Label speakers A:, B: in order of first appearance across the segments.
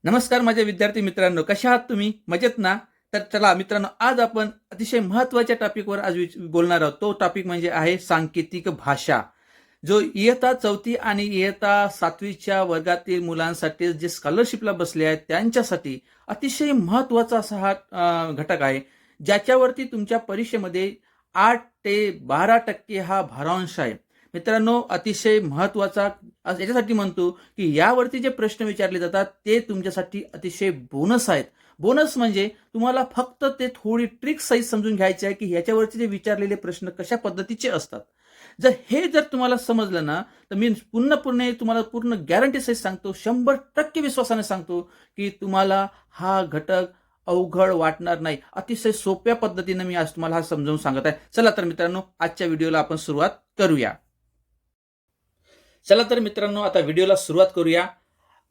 A: नमस्कार माझ्या विद्यार्थी मित्रांनो, कशा आहात तुम्ही? मजेत ना? तर चला मित्रांनो, आज आपण अतिशय महत्त्वाच्या टॉपिकवर आज बोलणार आहोत. तो टॉपिक म्हणजे आहे सांकेतिक भाषा. जो इयत्ता 4थी आणि इयत्ता 7वीच्या वर्गातील मुलांसाठी जे स्कॉलरशिपला बसले आहेत, त्यांच्यासाठी अतिशय महत्त्वाचा असा हा घटक आहे. ज्याच्यावरती तुमच्या परीक्षेमध्ये 8 ते 12% हा भारांश आहे. मित्रांनो, अतिशय महत्त्वाचा याच्यासाठी म्हणतो, की यावरती जे प्रश्न विचारले जातात ते तुमच्यासाठी अतिशय बोनस आहेत. बोनस म्हणजे तुम्हाला फक्त ते थोडी ट्रिक सहित समजून घ्यायचे आहे, की ह्याच्यावरचे जे विचारलेले प्रश्न कशा पद्धतीचे असतात. जर तुम्हाला समजलं ना, तर मी पूर्णपणे तुम्हाला पूर्ण गॅरंटी सहित सांगतो, 100% विश्वासाने सांगतो, की तुम्हाला हा घटक अवघड वाटणार नाही. अतिशय सोप्या पद्धतीने मी आज तुम्हाला हा समजावून सांगत आहे. चला तर मित्रांनो, आजच्या व्हिडिओला आपण सुरुवात करूया. चला तर मित्रांनो, आता व्हिडिओला सुरुवात करूया.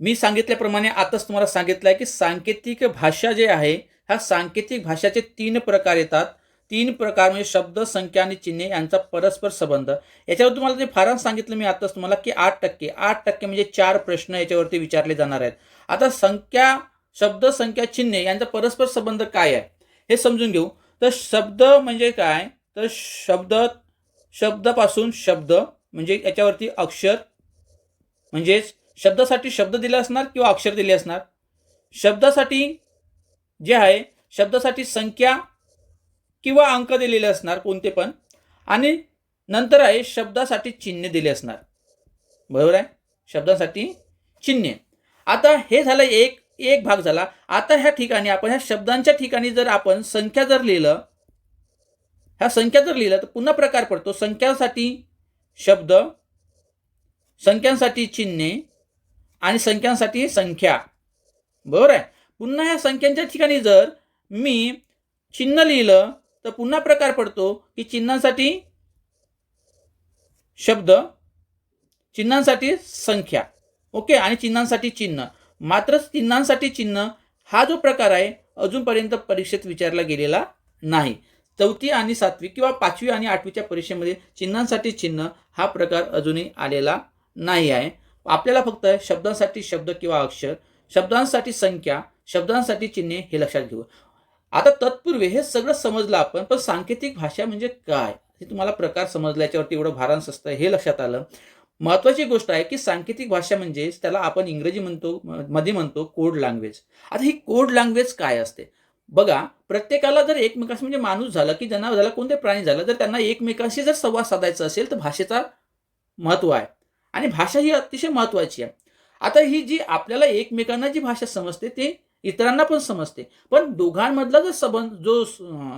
A: मी सांगितल्याप्रमाणे आताच तुम्हाला सांगितलं आहे, की सांकेतिक भाषा जे आहे, ह्या सांकेतिक भाषाचे 3 प्रकार येतात. 3 प्रकार म्हणजे शब्द, संख्या आणि चिन्हे यांचा परस्पर संबंध. याच्यावर तुम्हाला जे फारच सांगितलं मी आताच तुम्हाला, की 8% म्हणजे 4 प्रश्न याच्यावरती विचारले जाणार आहेत. आता संख्या, शब्द, संख्या, चिन्हे यांचा परस्पर संबंध काय आहे हे समजून घेऊ. तर शब्द म्हणजे काय? तर शब्दापासून शब्द म्हणजे याच्यावरती अक्षर, म्हणजेच शब्दासाठी शब्द दिले असणार किंवा अक्षर दिले असणार. शब्दासाठी जे आहे, शब्दासाठी संख्या किंवा अंक दिलेले असणार कोणते पण. आणि नंतर आहे शब्दासाठी चिन्ह दिले असणार. बरोबर आहे? शब्दासाठी चिन्हे. आता हे झालं एक एक भाग झाला. आता ह्या ठिकाणी आपण ह्या शब्दांच्या ठिकाणी जर आपण संख्या जर लिहिलं, तर पुन्हा प्रकार पडतो. संख्यांसाठी शब्द, संख्यांसाठी चिन्हे आणि संख्यांसाठी संख्या. बरोबर आहे? पुन्हा ह्या संख्यांच्या ठिकाणी जर मी चिन्ह लिहिलं तर पुन्हा प्रकार पडतो, की चिन्हांसाठी शब्द, चिन्हांसाठी संख्या. ओके, आणि चिन्हांसाठी चिन्ह. मात्र चिन्हांसाठी चिन्ह हा जो प्रकार आहे अजूनपर्यंत परीक्षेत विचारला गेलेला नाही. 4थी आणि 7वी किंवा 5वी आणि 8वीच्या परीक्षेमध्ये चिन्हांसाठी चिन्ह हा प्रकार अजूनही आलेला नाही आहे. आपल्याला फक्त शब्दांसाठी शब्द किंवा अक्षर, शब्दांसाठी संख्या, शब्दांसाठी चिन्हे हे लक्षात घेऊ. आता तत्पूर्वी हे सगळं समजलं आपण, पण सांकेतिक भाषा म्हणजे काय हे तुम्हाला प्रकार समजल्याच्यावरती एवढं भारांश असतं हे लक्षात आलं. महत्वाची गोष्ट आहे, की सांकेतिक भाषा म्हणजे त्याला आपण इंग्रजी मध्ये म्हणतो कोड लँग्वेज. आता ही कोड लँग्वेज काय असते बघा. प्रत्येकाला जर एकमेकाशी, म्हणजे माणूस झाला की जनावर झाला, कोणते प्राणी झालं, जर त्यांना एकमेकाशी जर संवाद साधायचा असेल तर भाषेचा महत्व आहे आणि भाषा ही अतिशय महत्वाची आहे. आता ही जी आपल्याला एकमेकांना जी भाषा समजते ते इतरांना पण समजते, पण दोघांमधला जो संबंध, जो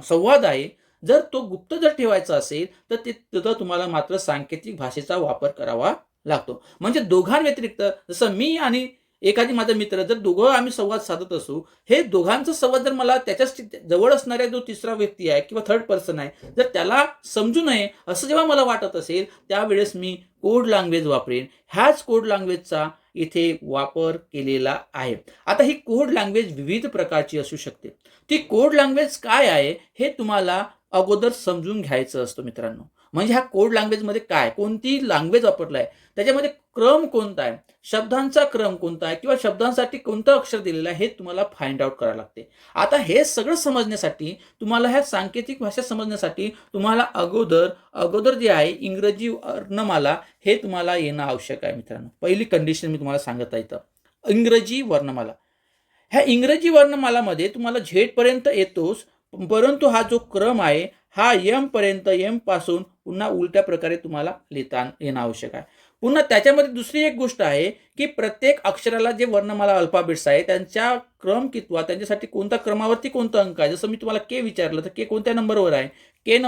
A: संवाद आहे, जर तो गुप्त जर ठेवायचा असेल तर तिथं तुम्हाला मात्र सांकेतिक भाषेचा वापर करावा लागतो. म्हणजे दोघांव्यतिरिक्त, जसं मी आणि एखादी माझा मित्र, जर दोघं आम्ही संवाद साधत असू, हे दोघांचा संवाद जर मला त्याच्याच जवळ असणारा जो तिसरा व्यक्ती आहे किंवा थर्ड पर्सन आहे, जर त्याला समजू नये असं जेव्हा मला वाटत असेल, त्यावेळेस मी कोड लँग्वेज वापरेन. ह्याच कोड लँग्वेजचा इथे वापर केलेला आहे. आता ही कोड लँग्वेज विविध प्रकारची असू शकते. ती कोड लँग्वेज काय आहे हे तुम्हाला अगोदर समजून घ्यायचं असतं मित्रांनो. म्हणजे ह्या कोड लँग्वेजमध्ये काय, कोणती लँग्वेज वापरला आहे, त्याच्यामध्ये क्रम कोणता आहे, शब्दांचा क्रम कोणता आहे किंवा शब्दांसाठी कोणतं अक्षर दिलेलं आहे हे तुम्हाला फाइंड आउट करावं लागते. आता हे सगळं समजण्यासाठी, तुम्हाला ह्या सांकेतिक भाषा समजण्यासाठी तुम्हाला अगोदर जे आहे इंग्रजी वर्णमाला हे तुम्हाला येणं आवश्यक आहे मित्रांनो. पहिली कंडिशन मी तुम्हाला सांगत आहे इथं, इंग्रजी वर्णमाला. ह्या इंग्रजी वर्णमालामध्ये तुम्हाला झेडपर्यंत येतोच, परंतु हा जो क्रम आहे हा एम पर्यंत, एम पासून पुन्हा उलट्या प्रकारे तुम्हाला लिहिता येणं आवश्यक आहे. पुन्हा त्याच्यामध्ये दुसरी एक गोष्ट आहे, की प्रत्येक अक्षराला जे वर्णमाला अल्फाबेट्स आहे त्यांच्या क्रम कितवा, त्यांच्यासाठी कोणत्या क्रमावरती कोणता अंक आहे. जसं मी तुम्हाला के विचारलं तर के कोणत्या नंबरवर आहे, के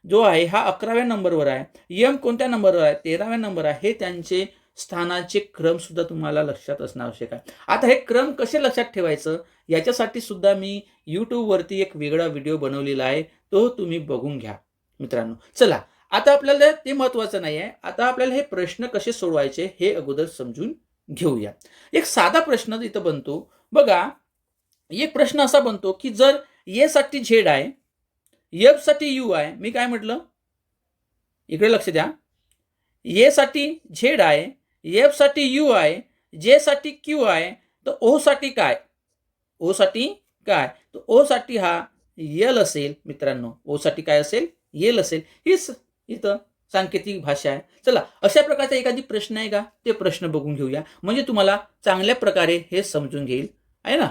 A: जो आहे हा 11व्या नंबरवर आहे, एम कोणत्या नंबरवर आहे, 13व्या नंबर आहे. हे त्यांचे स्थानाचे क्रम सुद्धा तुम्हाला लक्षात असणं आवश्यक आहे. आता हे क्रम कसे लक्षात ठेवायचं याच्यासाठी सुद्धा मी यूट्यूबवरती एक वेगळा व्हिडिओ बनवलेला आहे, तो तुम्ही बघून घ्या मित्रांनो. चला, आता आपल्याला ते महत्वाचं नाही आहे. आता आपल्याला हे प्रश्न कसे सोडवायचे हे अगोदर समजून घेऊया. एक साधा प्रश्न इथं बनतो बघा. एक प्रश्न असा बनतो, की जर ए साठी झेड आहे, एफ साठी यू आहे. मी काय म्हटलं, इकडे लक्ष द्या. ए साठी झेड आहे, एफ साठी यू आहे, जे साठी क्यू आहे, तर ओ साठी काय? ओ साठी काय? तर ओ साठी हा यल असेल मित्रांनो. ओ साठी काय असेल? यल असेल. हीच इथं सांकेतिक भाषा आहे. चला, अशा प्रकारचा एखादी प्रश्न आहे का? ते प्रश्न बघून घेऊया. म्हणजे तुम्हाला चांगल्या प्रकारे हे समजून घेईल. आहे ना?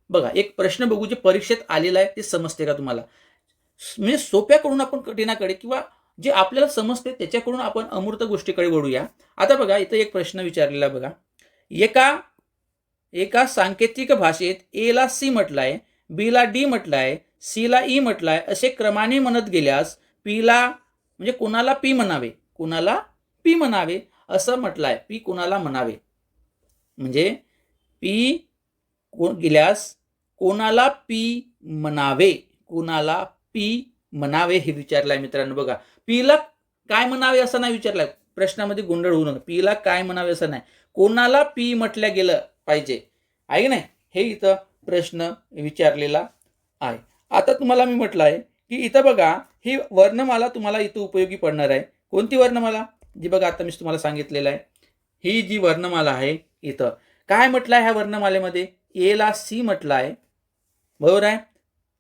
A: बघा, एक प्रश्न बघू जे परीक्षेत आलेला आहे ते समजते का तुम्हाला? म्हणजे सोप्याकडून आपण कठीणाकडे किंवा जे आपल्याला समजते त्याच्याकडून आपण अमूर्त गोष्टीकडे वळूया. आता बघा, इथं एक प्रश्न विचारलेला बघा. एका एका सांकेतिक भाषेत ए ला सी म्हटलंय, बी ला डी म्हटलंय, सी ला ई म्हटलंय, असे क्रमाने म्हणत गेल्यास पी ला म्हणजे कोणाला पी म्हणावे? कोणाला पी म्हणावे असं म्हटलंय. पी कोणाला म्हणावे? म्हणजे पी गेल्यास कोणाला पी म्हणावे? कोणाला पी म्हणावे हे विचारलंय मित्रांनो. बघा, पीला काय म्हणावे असं नाही विचारलंय. प्रश्नामध्ये गोंधळ होऊ नका. पीला काय म्हणावे असं नाही, कोणाला पी म्हटलं गेलं पाहिजे, आहे की नाही, हे इथं प्रश्न विचारलेला आहे. आता तुम्हाला मी म्हटलं आहे की इथं बघा, ही वर्णमाला तुम्हाला इथं उपयोगी पडणार आहे. कोणती वर्णमाला? जी बघा आता मी तुम्हाला सांगितलेलं आहे, ही जी वर्णमाला आहे इथं काय म्हटलं आहे ह्या वर्णमालेमध्ये? ए ला सी म्हटलं आहे, बरोबर आहे.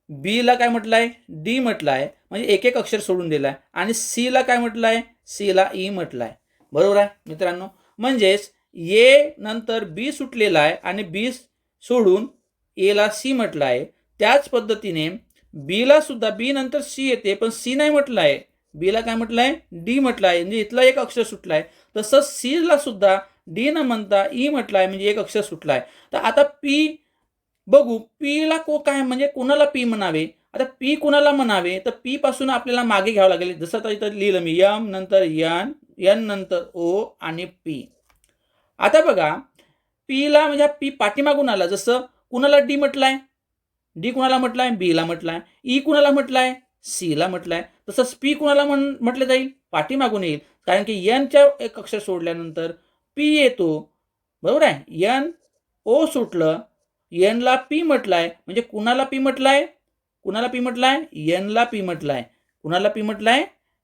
A: बी ला काय म्हटलं आहे? डी म्हटलं आहे, म्हणजे एक एक अक्षर सोडून दिलं आहे. आणि सी ला काय म्हटलं आहे? सी ला ई म्हटलं आहे, बरोबर आहे मित्रांनो. म्हणजेच ए नंतर बी सुटलेला आहे आणि बी सोडून ए ला सी म्हटलं आहे. त्याच पद्धतीने बी ला सुद्धा बी नंतर सी येते, पण सी नाही म्हटलं आहे. बी ला काय म्हटलं आहे? डी म्हटलं आहे, म्हणजे इथला एक अक्षर सुटला आहे. तसंच सी ला सुद्धा डी न म्हणता ई म्हटलं आहे, म्हणजे एक अक्षर सुटला आहे. तर आता पी बघू, पी ला काय म्हणजे कोणाला पी म्हणावे? आता पी कोणाला म्हणावे? तर पी पासून आपल्याला मागे घ्यावं लागेल. जसं आता इथं लिहिलं मी, यम नंतर यन, यन नंतर ओ आणि पी. आता बघा, पी ला म्हणजे पी पाठीमागून आला. जसं कुणाला डी म्हटलाय? डी कुणाला म्हटलाय? बी ला म्हटलाय. ई कुणाला म्हटलाय? सी ला म्हटलाय. तसंच पी कुणाला म्हटलं जाईल? पाठीमागून येईल. कारण की यनच्या एक अक्षर सोडल्यानंतर पी येतो, बरोबर आहे. यन ओ सुटलं, यन ला पी म्हटलाय, म्हणजे कुणाला पी म्हटलाय? कुणाला पी म्हटलाय? यन ला पी म्हटलाय. कुणाला पी म्हटलाय?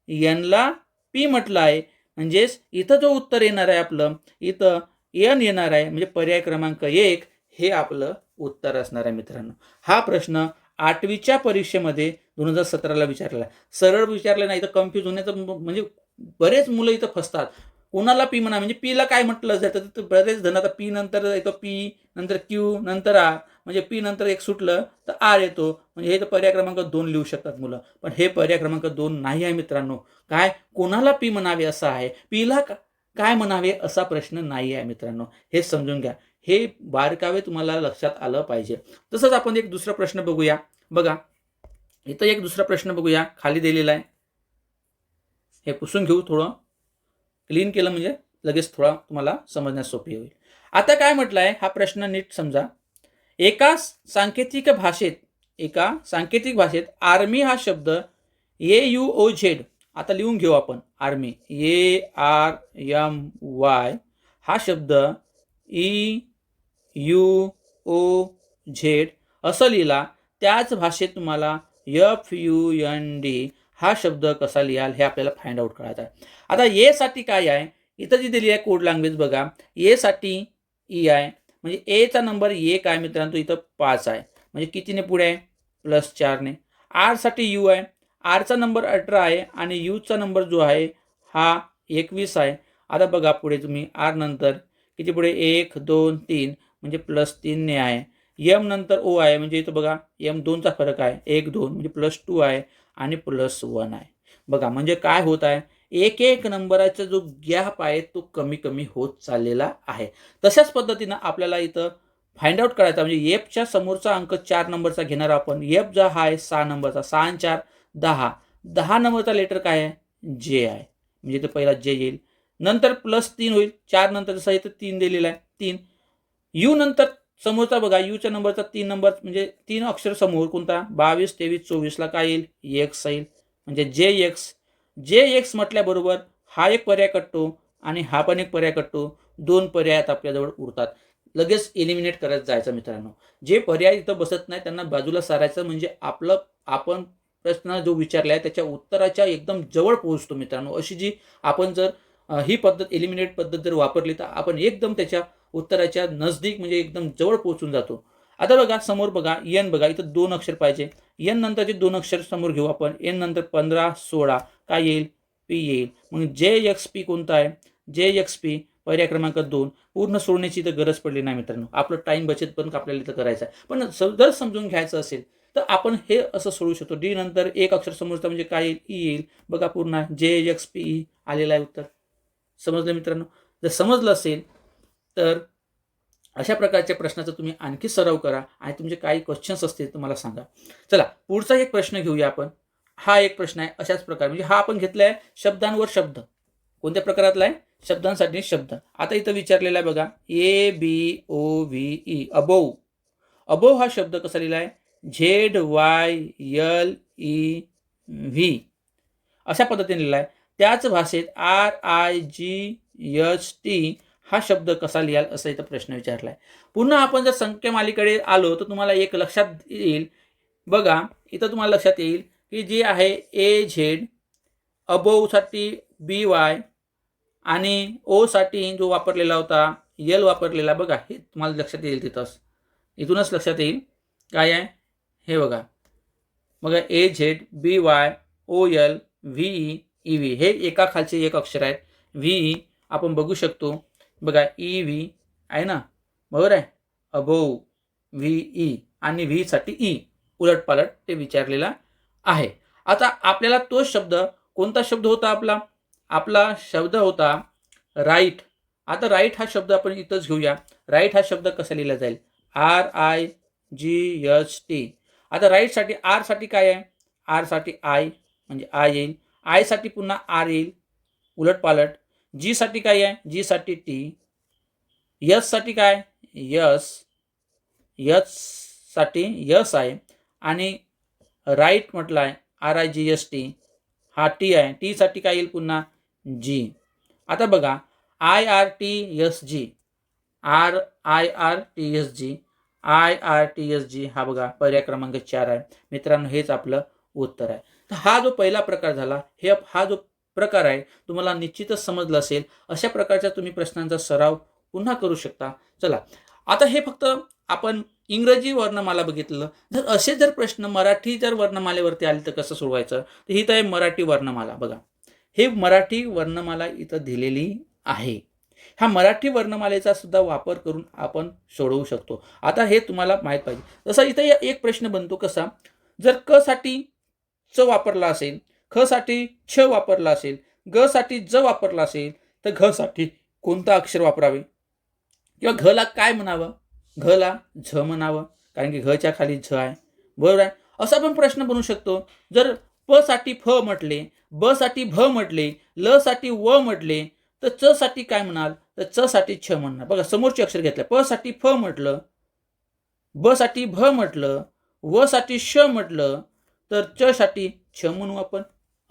A: यन ला पी म्हटलाय. म्हणजेच इथं जो उत्तर येणार आहे आपलं, इथं यन येणार आहे, म्हणजे पर्याय क्रमांक 1 हे आपलं उत्तर असणार आहे मित्रांनो. हा प्रश्न 8वीच्या परीक्षेमध्ये 2017ला विचारला. सरळ विचारलं नाही तर कन्फ्यूज होण्याचं म्हणजे बरेच मुलं इथं फसतात. कोणाला पी म्हणा, म्हणजे पीला काय म्हटलं जातं? तर बरेच जण आता पी नंतर येतो पी, नंतर क्यू, नंतर आर, म्हणजे पी नंतर एक सुटलं तर आर येतो, म्हणजे हे तर पर्याय क्रमांक 2 लिहू शकतात मुलं. पण हे पर्याय क्रमांक 2 नाही आहे मित्रांनो. काय कोणाला पी म्हणावे असं आहे, पीला काय म्हणावे असा प्रश्न नाही आहे मित्रांनो. हे समजून घ्या. हे बारकावे तुम्हाला लक्षात आलं पाहिजे. तसंच आपण एक दुसरा प्रश्न बघूया. बघा, इथं एक दुसरा प्रश्न बघूया, खाली दिलेला आहे. हे पुसून घेऊ, थोडं क्लीन केलं म्हणजे लगेच थोडा तुम्हाला समजण्यास सोपी होईल. आता काय म्हटलंय हा प्रश्न नीट समजा. एका सांकेतिक भाषेत आर्मी हा शब्द AUOZ, आता लिहून घेऊ आपण आर्मी, ARMY हा शब्द EUOZ असं लिहिला. त्याच भाषेत तुम्हाला FUND हा शब्द कसा लिहाल हे आपल्याला फाइंड आउट करायचं आहे. आता ए साठी काय आहे? इथं जी दिली आहे कोड लँग्वेज बघा. ए साठी ई आहे, म्हणजे ए चा नंबर एक आहे मित्रांनो, इथं 5 आहे, म्हणजे कितीने पुढे आहे? +4 ने. आर साठी यू आहे, आर चा नंबर 18 आहे आणि यू चा नंबर जो आहे हा 21 आहे. आता बघा पुढे तुम्ही आर नंतर किती पुढे? 1 2 3, म्हणजे +3 ने आहे. एम नंतर ओ आहे, म्हणजे इथं बघा एम 2चा फरक आहे, 1 2 म्हणजे +2 आहे आणि +1 आहे. बघा म्हणजे काय होत आहे? एक एक नंबराचा जो गॅप आहे तो कमी कमी होत चाललेला आहे. तशाच पद्धतीनं आपल्याला इथं फाइंड आउट करायचा, म्हणजे एफच्या समोरचा अंक 4 नंबरचा घेणार आपण. एफ जो हा आहे 6 नंबरचा, 6 आणि 4 10, 10 नंबरचा लेटर काय आहे? जे आहे, म्हणजे इथं पहिला जे येईल, नंतर +3 होईल. 4 नंतर जसं इथं 3 दिलेला आहे 3. यू नंतर समोरचा बघा, यूच्या नंबरचा 3 नंबर, म्हणजे 3 अक्षर समोर कोणता? 22 23 24 ला काय येईल? एक्स येईल, म्हणजे जे एक्स म्हटल्याबरोबर हा एक पर्याय कटतो आणि हा पण एक पर्याय कटतो. 2 पर्यायात आपल्याजवळ उरतात. लगेच एलिमिनेट करत जायचं मित्रांनो. जे पर्याय इथं बसत नाही त्यांना बाजूला सारायचं, म्हणजे आपण प्रश्न जो विचारला आहे त्याच्या उत्तराच्या एकदम जवळ पोहोचतो मित्रांनो. अशी जी आपण जर ही पद्धत एलिमिनेट पद्धत जर वापरली तर आपण एकदम त्याच्या उत्तराच्या नजदीक म्हणजे एकदम जवळ पोहोचून जातो. आता बघा समोर बघा एन बघा इथं 2 अक्षर पाहिजे. एन नंतरचे 2 अक्षर समोर घेऊ आपण. एन नंतर 15, 16 काय येईल? पी येईल. मग JXP कोणता आहे? JXP पर्याय क्रमांक 2. पूर्ण सोडण्याची तर गरज पडली नाही मित्रांनो. आपलं टाइम बचत पण आपल्याला इथं करायचं आहे. पण जर समजून घ्यायचं असेल तर आपण हे असं सोडू शकतो. डी नंतर एक अक्षर समोरचं म्हणजे काय येईल? ई येईल. बघा पूर्ण JXPE आलेलं आहे उत्तर. समजलं मित्रांनो? जर समजलं असेल तर अशा प्रकारच्या प्रश्नाचा तुम्ही आणखी सराव करा आणि तुमचे काही क्वेश्चन्स असतील तर मला सांगा. चला पुढचा एक प्रश्न घेऊया आपण. हा एक प्रश्न आहे अशाच प्रकारे, म्हणजे हा आपण घेतलाय शब्दांवर शब्द. कोणत्या प्रकारातला आहे? शब्दांसाठी शब्द. आता इथं विचारलेला आहे बघा ABOVE अबोव. अबोव हा शब्द कसा लिहिला आहे? ZYLEV अशा पद्धतीने लिहिला आहे. त्याच भाषेत RIGHT हा शब्द कसा लिहाल असा इथं प्रश्न विचारला आहे. पुन्हा आपण जर संख्यामालेकडे आलो तर तुम्हाला एक लक्षात येईल. बघा इथं तुम्हाला लक्षात येईल की जे आहे AZ, अबोवसाठी BY आणि ओसाठी जो वापरलेला होता यल वापरलेला बघा, हे तुम्हाला लक्षात येईल. तिथंच इथूनच लक्षात येईल काय आहे हे बघा. बघा AZ BY OL VE EV हे एका खालचे एक अक्षर आहेत. VE आपण बघू शकतो बघा EV आहे ना, बरोबर आहे. अबोव VE आणि व्ही साठी ई उलटपालट ते विचारलेला आहे. आता आपल्याला तो शब्द कोणता शब्द होता? आपला शब्द होता राईट. आता राईट हा शब्द आपण इथंच घेऊया. राईट हा शब्द कसा लिहिला जाईल? RIGHT. आता राईट साठी आर साठी काय आहे? आर साठी आय म्हणजे आय येईल. आय साठी पुन्हा आर येईल उलटपालट. जी साठी काय आहे? जी साठी टी. यस साठी काय? यस. यस साठी यस आहे आणि राईट म्हटलं आहे RIGHT हा टी आहे. टी साठी काय येईल? पुन्हा जी. आता बघा IRTSG RIRTSG IRTSG हा बघा पर्याय क्रमांक 4 आहे मित्रांनो. हेच आपलं उत्तर आहे. तर हा जो पहिला प्रकार झाला, हा जो प्रकार आहे तुम्हाला निश्चितच समजला असेल. अशा प्रकारच्या तुम्ही प्रश्नांचा सराव पुन्हा करू शकता. चला आता हे फक्त आपण इंग्रजी वर्णमाला बघितलं. जर असे जर प्रश्न मराठी जर वर्णमालेवरती आले तर कसं सोडवायचं? तर ही तर आहे मराठी वर्णमाला. बघा हे मराठी वर्णमाला इथं दिलेली आहे. ह्या मराठी वर्णमालेचा सुद्धा वापर करून आपण सोडवू शकतो. आता हे तुम्हाला माहीत पाहिजे. जसं इथं एक प्रश्न बनतो कसा? जर क साठी च वापरला असेल, ख साठी छ वापरला असेल, ग साठी ज वापरला असेल तर घ साठी कोणतं अक्षर वापरावे किंवा घला काय म्हणावं? घला झ म्हणावं कारण की घच्या खाली झ आहे. बरोबर आहे. असा पण प्रश्न बनवू शकतो. जर प साठी फ म्हटले, ब साठी भ म्हटले, ल साठी व म्हटले तर च साठी काय म्हणाल? तर च साठी छ म्हणणार. बघा समोरचे अक्षर घेतलं. प साठी फ म्हटलं, ब साठी भ म्हटलं, व साठी श म्हटलं तर च साठी छ म्हणू आपण.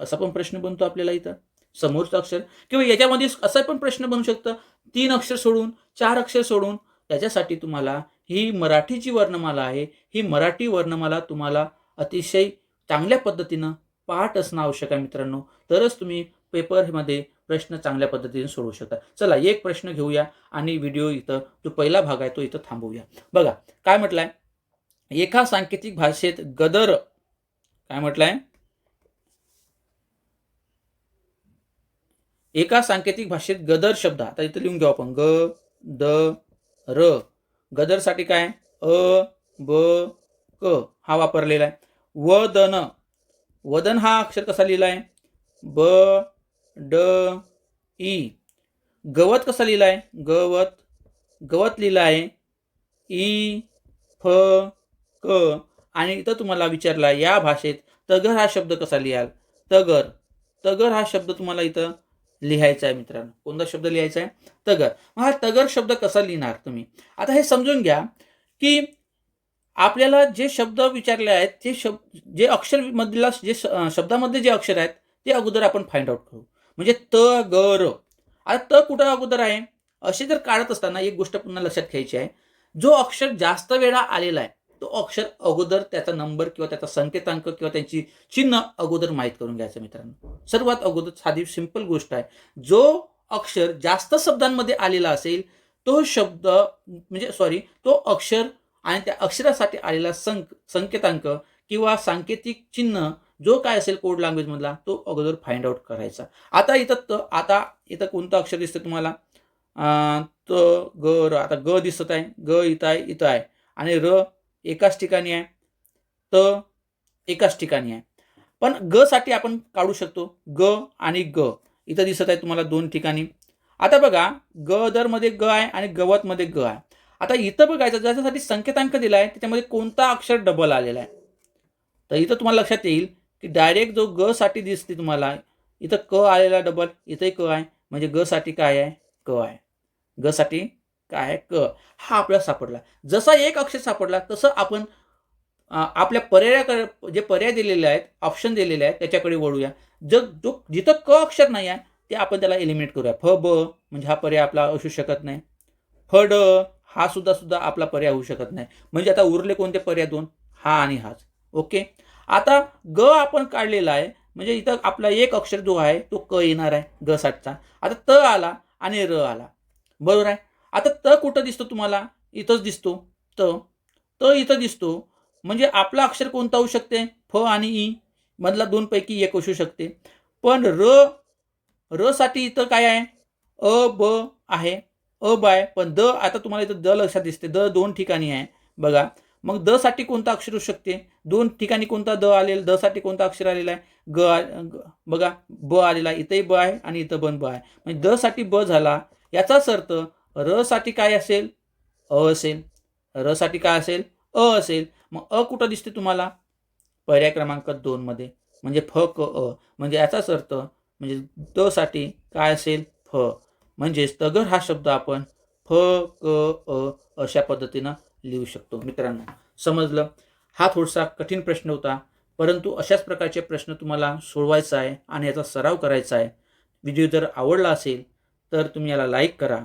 A: असा पण प्रश्न बनतो आपल्याला इथं समोरचं अक्षर. किंवा याच्यामध्ये असा पण प्रश्न बनू शकतं 3 अक्षर सोडून 4 अक्षर सोडून. त्याच्यासाठी तुम्हाला ही मराठीची वर्णमाला आहे. ही मराठी वर्णमाला तुम्हाला अतिशय चांगल्या पद्धतीनं पाठ असणं आवश्यक आहे मित्रांनो. तरच तुम्ही पेपरमध्ये प्रश्न चांगल्या पद्धतीने सोडवू शकता. चला एक प्रश्न घेऊया आणि व्हिडिओ इथं जो पहिला भाग आहे तो इथं थांबवूया. बघा काय म्हटलंय? एका सांकेतिक भाषेत गदर काय म्हटलंय? एका सांकेतिक भाषेत गदर शब्द. आता इथं लिहून घेऊ आपण ग द र. गदर साठी काय? अ ब क हा वापरलेला आहे. वदन. वदन हा अक्षर कसा लिहिला आहे? ब ड ई. गवत कसा लिहिला आहे? गवत. गवत लिहिला आहे ई फ क. आणि इथं तुम्हाला विचारला या भाषेत तगर हा शब्द कसा लिहाल? तगर. तगर हा शब्द तुम्हाला इथं लिहायचा आहे मित्रांनो. कोणता शब्द लिहायचा आहे? तगर. मग हा तगर शब्द कसा लिहिणार तुम्ही? आता हे समजून घ्या की आपल्याला जे शब्द विचारले आहेत ते जे अक्षर मधला जे शब्दामध्ये जे अक्षर आहेत ते अगोदर आपण फाइंड आउट करू. म्हणजे त ग र. आता त कुठं अगोदर आहे? असे जर काढत असताना एक गोष्ट पुन्हा लक्षात घ्यायची आहे. जो अक्षर जास्त वेळा आलेला आहे तो अक्षर अगोदर त्याचा नंबर किंवा त्याचा संकेतांक किंवा त्यांची चिन्ह अगोदर माहीत करून घ्यायचं मित्रांनो. सर्वात अगोदर साधी सिंपल गोष्ट आहे. जो अक्षर जास्त शब्दांमध्ये आलेला असेल तो शब्द म्हणजे तो अक्षर आणि त्या अक्षरासाठी आलेला संकेतांक किंवा सांकेतिक चिन्ह जो काय असेल कोड लँग्वेजमधला तो अगोदर फाइंड आउट करायचा. आता इथं कोणतं अक्षर दिसतं तुम्हाला? त, ग, र. आता ग दिसत आहे, ग इथं आहे आणि र एकाच ठिकाणी आहे, त एकाच ठिकाणी आहे. पण ग साठी आपण काढू शकतो. ग आणि ग इथं दिसत आहे तुम्हाला 2 ठिकाणी. आता बघा गदर मध्ये ग आहे आणि गवत मध्ये ग आहे. आता इथं बघायचं ज्याच्यासाठी संकेतांक दिला आहे त्याच्यामध्ये कोणता अक्षर डबल आलेला आहे. तर इथं तुम्हाला लक्षात येईल की डायरेक्ट जो ग साठी दिसते तुम्हाला इथं क आलेला डबल, इथंही क आहे म्हणजे ग साठी काय आहे? क आहे. ग साठी काय आहे? क. हा आपल्याला सापडला. जसा एक अक्षर सापडला तसं आपण आपल्या पर्यायाकडे जे पर्याय दिलेले आहेत, ऑप्शन दिलेले आहेत त्याच्याकडे वळूया. जिथं क अक्षर नाही आहे ते आपण त्याला एलिमिनेट करूया. फ ब म्हणजे हा पर्याय आपला असू शकत नाही. फ ड हा सुद्धा आपला पर्याय होऊ शकत नाही. म्हणजे आता उरले कोणते पर्याय? 2, हा आणि हाच. ओके. आता ग आपण काढलेला आहे म्हणजे इथं आपला एक अक्षर जो आहे तो क येणार आहे ग साठचा. आता त आला आणि र आला, बरोबर आहे. आता त कुठं दिसतो तुम्हाला? इथंच दिसतो. त इथं दिसतो म्हणजे आपला अक्षर कोणता होऊ शकते? फ आणि ई मधला 2 पैकी एक असू शकते. पण र साठी इथं काय आहे? अ ब आहे, अ ब आहे. पण द आता तुम्हाला इथं द लक्षात दिसते, द 2 ठिकाणी आहे बघा. मग द साठी कोणता अक्षर असू शकते? 2 ठिकाणी कोणता द आलेला? द साठी कोणता अक्षर आलेला आहे? बघा ब आलेला आहे, इथंही ब आहे आणि इथं पण ब आहे. म्हणजे द साठी ब झाला. याचाच अर्थ र साठी काय असेल? अ असेल. र साठी काय असेल? अ असेल. मग अ कुठं दिसते तुम्हाला? पर्याय क्रमांक 2 मध्ये म्हणजे फ क अ. म्हणजे याचाच अर्थ म्हणजे द साठी काय असेल? फ. म्हणजेच तगर हा शब्द आपण फ क अ अशा पद्धतीनं लिहू शकतो. मित्रांनो समजलं? हा थोडासा कठीण प्रश्न होता, परंतु अशाच प्रकारचे प्रश्न तुम्हाला सोडवायचा आहे आणि याचा सराव करायचा आहे. व्हिडिओ जर आवडला असेल तर तुम्ही याला लाईक करा,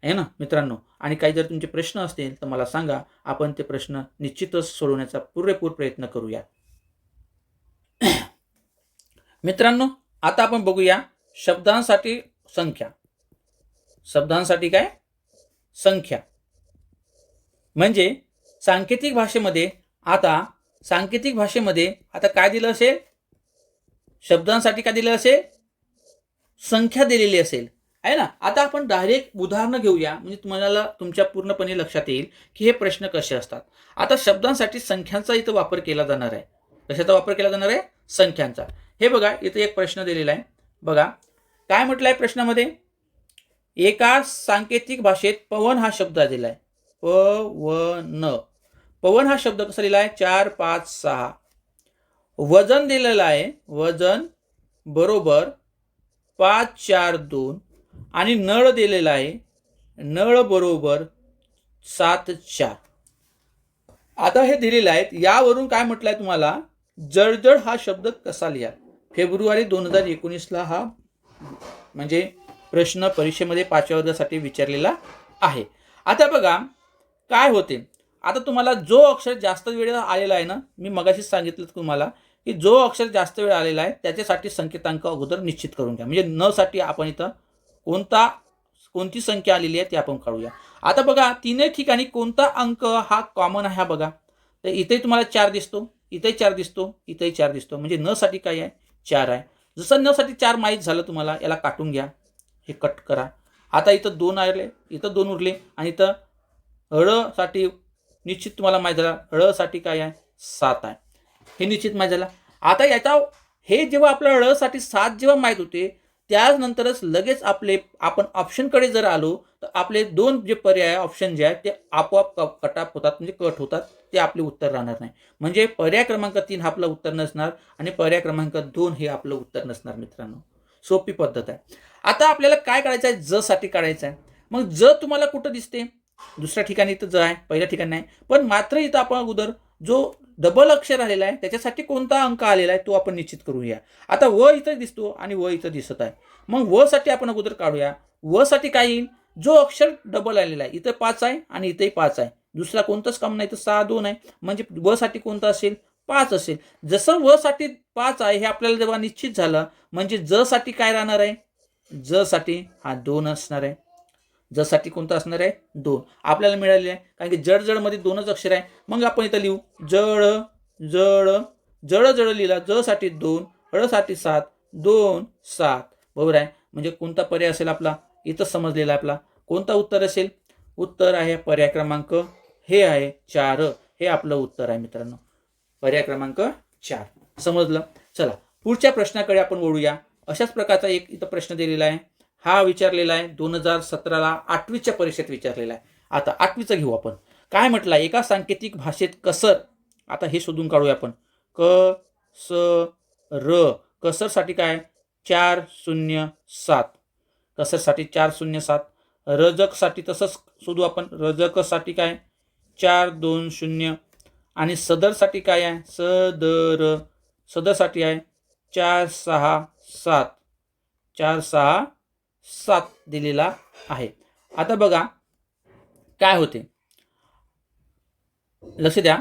A: आहे ना मित्रांनो. आणि काही जर तुमचे प्रश्न असतील तर मला सांगा, आपण ते प्रश्न निश्चितच सोडवण्याचा पुरेपूर प्रयत्न करूया. मित्रांनो आता आपण बघूया शब्दांसाठी संख्या. शब्दांसाठी काय? संख्या. म्हणजे सांकेतिक भाषेमध्ये आता काय दिलं असेल? शब्दांसाठी काय दिलं असेल? संख्या दिलेली असेल, आहे ना. आता आपण डायरेक्ट उदाहरणं घेऊया म्हणजे तुम्हाला तुमच्या पूर्णपणे लक्षात येईल की हे प्रश्न कसे असतात. आता शब्दांसाठी संख्यांचा इथं वापर केला जाणार आहे. कशाचा वापर केला जाणार आहे? संख्यांचा. हे बघा इथं एक प्रश्न दिलेला आहे. बघा काय म्हटलंय प्रश्नामध्ये? एका सांकेतिक भाषेत पवन हा शब्द दिलाय. पवन. पवन हा शब्द कसा लिहिलाय? 4, 5, 6. वजन दिलेलं आहे. वजन बरोबर 5, 4, 2 आणि नळ दिलेला आहे. नळ बरोबर 7, 4. आता हे दिलेलं आहे. यावरून काय म्हटलंय तुम्हाला? जळजळ हा शब्द कसा लिहा? फेब्रुवारी 2019ला हा म्हणजे प्रश्न परीक्षेमध्ये 5व्या वर्गासाठी विचारलेला आहे. आता बघा काय होते. आता तुम्हाला जो अक्षर जास्त वेळ आलेला आहे ना, मी मगाशीच सांगितलं तुम्हाला की जो अक्षर जास्त वेळ आलेला आहे त्याच्यासाठी संकेतांक अगोदर निश्चित करून घ्या. म्हणजे न साठी आपण इथं कोणती संख्या आलेली आहे ते आपण काढूया. आता बघा तीनही ठिकाणी कोणता अंक हा कॉमन आहे हा बघा. तर इथे तुम्हाला 4 दिसतो, इथेही 4 दिसतो, इथेही 4 दिसतो. म्हणजे न साठी काय आहे? 4 आहे. जसं न साठी 4 माहीत झालं तुम्हाला, याला काटून घ्या, हे कट करा. आता इथं 2 आले, इथं 2 उरले आणि इथं ळ साठी निश्चित तुम्हाला माहीत झाला. ळ साठी काय आहे? 7 आहे. हे निश्चित माहीत झालं. आता याचा हे जेव्हा आपल्याला ळ साठी 7 जेव्हा माहीत होते त्यानंतरच लगेच आपण ऑप्शनकडे जर आलो तर आपले 2 जे पर्याय ऑप्शन जे आहेत ते आपोआप कट होतात. ते आपले उत्तर राहणार नाही. म्हणजे पर्याय क्रमांक 3 हा आपलं उत्तर नसणार आणि पर्याय क्रमांक 2 हे आपलं उत्तर नसणार. मित्रांनो सोपी पद्धत आहे. आता आपल्याला काय करायचं आहे? ज साठी काढायचं आहे. मग ज तुम्हाला कुठं दिसते? दुसऱ्या ठिकाणी इथं ज आहे, पहिल्या ठिकाणी नाही. पण मात्र इथं आपण अगोदर जो डबल अक्षर आलेला आहे त्याच्यासाठी कोणता अंक आलेला आहे तो आपण निश्चित करूया. आता व इथं दिसतो आणि व इथं दिसत आहे. मग व साठी आपण अगोदर काढूया. व साठी काय येईल? जो अक्षर डबल आलेला आहे, इथं 5 आहे आणि इथंही 5 आहे. दुसरा कोणतंच काम नाही, तर 6, 2 आहे. म्हणजे व साठी कोणता असेल? 5 असेल. जसं व साठी 5 आहे हे आपल्याला जेव्हा निश्चित झालं म्हणजे ज साठी काय राहणार आहे? ज साठी हा 2 असणार आहे. ज साठी कोणतं असणार आहे 2 आपल्याला मिळालेलं आहे, कारण की जड जडमध्ये 2च अक्षर आहे. मग आपण इथं लिहू जड जड जड जड लिहिला, ज साठी 2, ळ साठी 7, 2 7 बरोबर आहे. म्हणजे कोणता पर्याय असेल आपला इथं समजलेला आहे आपला. कोणता उत्तर असेल? उत्तर आहे पर्याय क्रमांक हे आहे 4. हे आपलं उत्तर आहे मित्रांनो, पर्याय क्रमांक 4. समजलं? चला पुढच्या प्रश्नाकडे आपण वळूया. अशाच प्रकारचा एक इथं प्रश्न दिलेला आहे. हा विचारलेला आहे 2017ला 8वीच्या परीक्षेत विचारलेला आहे. आता 8वीचं घेऊ आपण. काय म्हटलं? एका सांकेतिक भाषेत कसर, आता हे शोधून काढूया आपण. क स र कसरसाठी काय 407, कसरसाठी 407. रजकसाठी तसंच शोधू आपण. रजकसाठी काय 420 आणि सदरसाठी काय आहे सदर, सदरसाठी आहे 467, 467 दिलेला आहे. आता बघा काय होते, लक्ष द्या.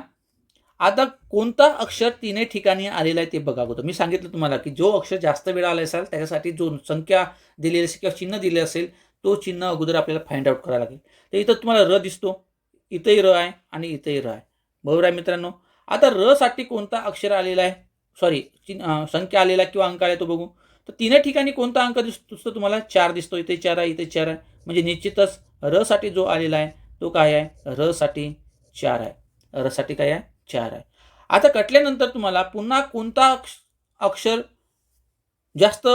A: आता कोणता अक्षर तिन्ही ठिकाणी आलेला आहे ते बघा अगोदर. मी सांगितलं तुम्हाला की जो अक्षर जास्त वेळा आला असेल त्याच्यासाठी जो संख्या दिलेली असेल किंवा चिन्ह दिले असेल तो चिन्ह अगोदर आपल्याला फाइंड आउट करायला लागेल. तर इथं तुम्हाला र दिसतो, इथंही र आहे आणि इथंही र आहे, बरोबर आहे मित्रांनो. आता र साठी कोणता अक्षर आलेला आहे, सॉरी संख्या आलेला किंवा अंक आला तो बघू. तर तिन्ही ठिकाणी कोणता अंक दिसतो तुम्हाला 4 दिसतो, इथे 4 आहे, इथे 4 आहे. म्हणजे निश्चितच र साठी जो आलेला आहे तो काय आहे र साठी 4 आहे. र साठी काय आहे 4 आहे. आता कटल्यानंतर तुम्हाला पुन्हा कोणता अक्षर जास्त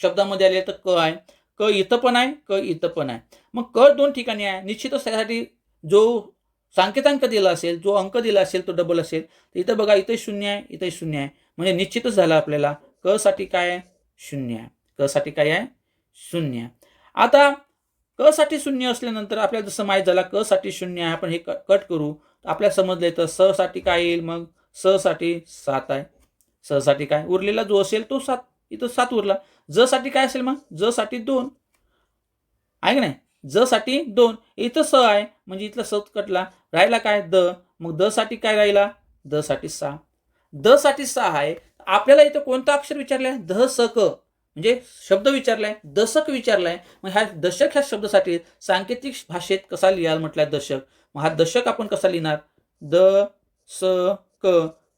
A: शब्दामध्ये आले तर क आहे. क इथं पण आहे, क इथं पण आहे. मग क 2 ठिकाणी आहे. निश्चितच त्यासाठी जो सांकेतांक दिला असेल, जो अंक दिला असेल तो डबल असेल. तर इथं बघा इथे 0 आहे, इथे 0 आहे. म्हणजे निश्चितच झालं आपल्याला क साठी काय आहे 0 आहे. क साठी काय आहे 0 आहे. आता क साठी 0 असल्यानंतर आपल्याला जसं माहीत झाला क साठी 0 आहे, आपण हे कट करू. आपल्याला समजलं तर स साठी काय येईल, मग स साठी 7 आहे. स साठी काय उरलेला जो असेल तो 7, इथं 7 उरला. ज साठी काय असेल, मग ज साठी 2 आहे की नाही. ज साठी 2, इथं स आहे म्हणजे इथला स कटला, राहिला काय द. मग द साठी काय राहिला, द साठी 6. द साठी 6 आहे. आपल्याला इथं कोणता अक्षर विचारलाय ध स क, म्हणजे शब्द विचारलाय, दशक विचारलाय. मग ह्या दशक ह्या शब्दासाठी सांकेतिक भाषेत कसा लिहाल म्हटलाय दशक. मग हा दशक आपण कसा लिहिणार, द स क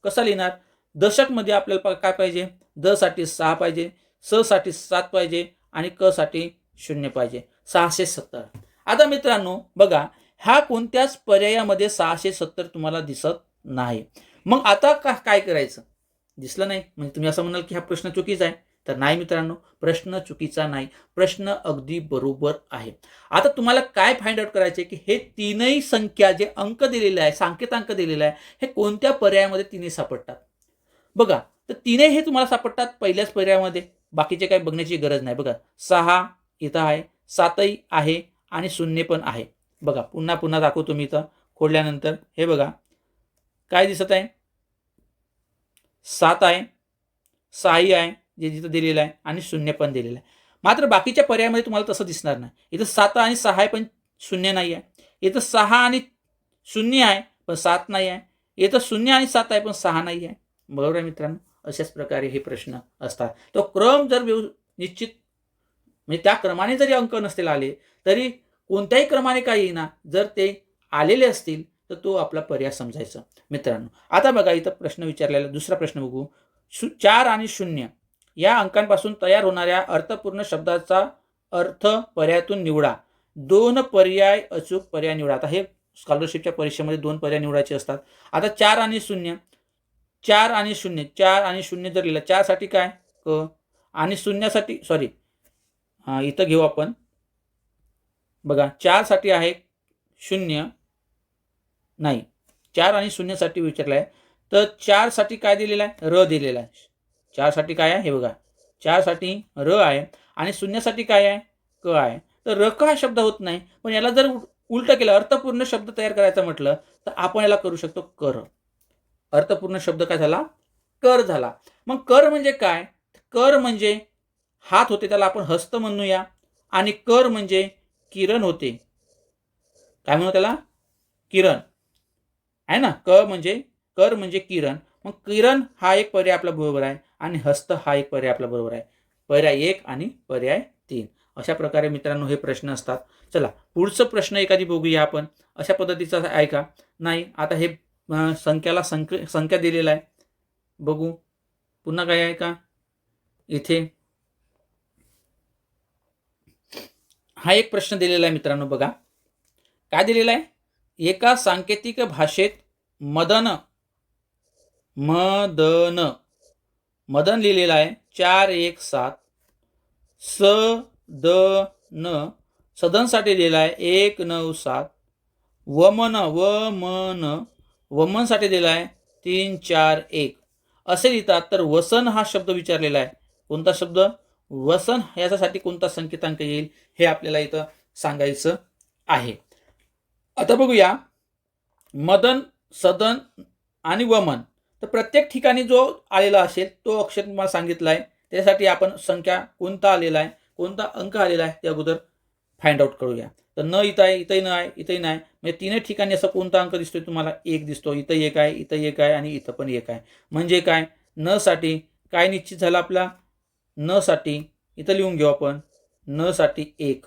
A: कसा लिहिणार. दशक मध्ये आपल्याला काय पाहिजे, द साठी 6 पाहिजे, स साठी 7 पाहिजे आणि क साठी 0 पाहिजे. 670. आता मित्रांनो बघा ह्या कोणत्याच पर्यायामध्ये 670 तुम्हाला दिसत नाही. मग आता काय करायचं, दिसलं नाही म्हणजे तुम्ही असं म्हणाल की हा प्रश्न चुकीचा आहे. तर नाही मित्रांनो, प्रश्न चुकीचा नाही, प्रश्न अगदी बरोबर आहे. आता तुम्हाला काय फाइंड आउट करायचे की हे तीनही संख्या जे अंक दिलेले आहे, सांकेतांक दिलेला आहे, हे कोणत्या पर्यायामध्ये तिन्ही सापडतात बघा. तर तिने हे तुम्हाला सापडतात पहिल्याच पर्यायामध्ये, बाकीचे काही बघण्याची गरज नाही. बघा 6 इथं आहे, 7ही आहे आणि 0 पण आहे. बघा पुन्हा पुन्हा दाखवतो मी इथं खोडल्यानंतर. हे बघा काय दिसत आहे, 7 आहे, 6ही आहे जे जिथं दिलेलं आहे आणि 0 पण दिलेलं आहे. मात्र बाकीच्या पर्यायामध्ये तुम्हाला तसं दिसणार नाही. इथं 7 आणि 6 आहे पण 0 नाही आहे. इथं 6 आणि 0 आहे पण 7 नाही आहे. इथं 0 आणि 7 आहे पण 6 नाही आहे. बरोबर आहे मित्रांनो. अशाच प्रकारे हे प्रश्न असतात. तो क्रम जर निश्चित म्हणजे त्या क्रमाने जरी अंक नसतील आले तरी कोणत्याही क्रमाने काही येईना, जर ते आलेले असतील तर तो आपला पर्याय समजायचा मित्रांनो. आता बघा इथं प्रश्न विचारलेला दुसरा प्रश्न बघू. 4 आणि 0 या अंकांपासून तयार होणाऱ्या अर्थपूर्ण शब्दाचा अर्थ पर्यायातून निवडा. 2 पर्याय अचूक पर्याय निवडा. आता हे स्कॉलरशिपच्या परीक्षेमध्ये 2 पर्याय निवडायचे असतात. आता 4 आणि 0, 4 आणि 0, 4 आणि 0 जर लिहिलं, 4 साठी काय क आणि 0 साठी सॉरी इथं घेऊ आपण. बघा 4 साठी आहे 0 नाही, 4 आणि 0 साठी विचारलाय. तर 4 साठी काय दिलेला आहे, र दिलेला आहे. 4 साठी काय आहे हे बघा, 4 साठी र आहे आणि 0 साठी काय आहे क आहे. तर र क हा शब्द होत नाही, पण याला जर उलट केलं, अर्थपूर्ण शब्द तयार करायचा म्हटलं तर आपण याला करू शकतो कर. अर्थपूर्ण शब्द काय झाला, कर झाला. मग कर म्हणजे काय, कर म्हणजे हात होते त्याला आपण हस्त म्हणूया आणि कर म्हणजे किरण होते. काय म्हणू त्याला, किरण आहे ना. कर म्हणजे किरण. मग किरण हा एक पर्याय आपला बरोबर आहे आणि हस्त हा एक पर्याय आपला बरोबर आहे. पर्याय 1 आणि पर्याय 3. अशा प्रकारे मित्रांनो हे प्रश्न असतात. चला पुढचं प्रश्न एखादी बघूया आपण. अशा पद्धतीचा आहे का? नाही. आता हे संख्याला संख्या दिलेला आहे. बघू पुन्हा काय आहे का इथे? हा एक प्रश्न दिलेला आहे मित्रांनो बघा. काय दिलेला आहे? एका सांकेतिक भाषेत मदन लिहिलेला आहे 417. सदनसाठी लिहिलेला आहे 197. वमनसाठी दिलेला आहे 341 असे लिहितात. तर वसन हा शब्द विचारलेला आहे. कोणता शब्द? वसन. याच्यासाठी कोणता संकेतांक येईल हे आपल्याला इथं सांगायचं आहे. आता बघूया मदन, सदन आणि वमन. तर प्रत्येक ठिकाणी जो आलेला असेल तो अक्षर तुम्हाला सांगितला आहे. त्यासाठी आपण संख्या कोणता आलेला आहे, कोणता अंक आलेला आहे ते अगोदर फाइंड आउट करूया. तर न इथं आहे, इथंही न आहे, इथंही नाही. म्हणजे तिन्ही ठिकाणी असं कोणता अंक दिसतोय तुम्हाला? 1 दिसतो. इथं 1 आहे, इथं 1 आहे आणि इथं पण 1 आहे. म्हणजे काय? न साठी काय निश्चित झालं आपला? न साठी इथं लिहून घेऊ आपण. न साठी 1.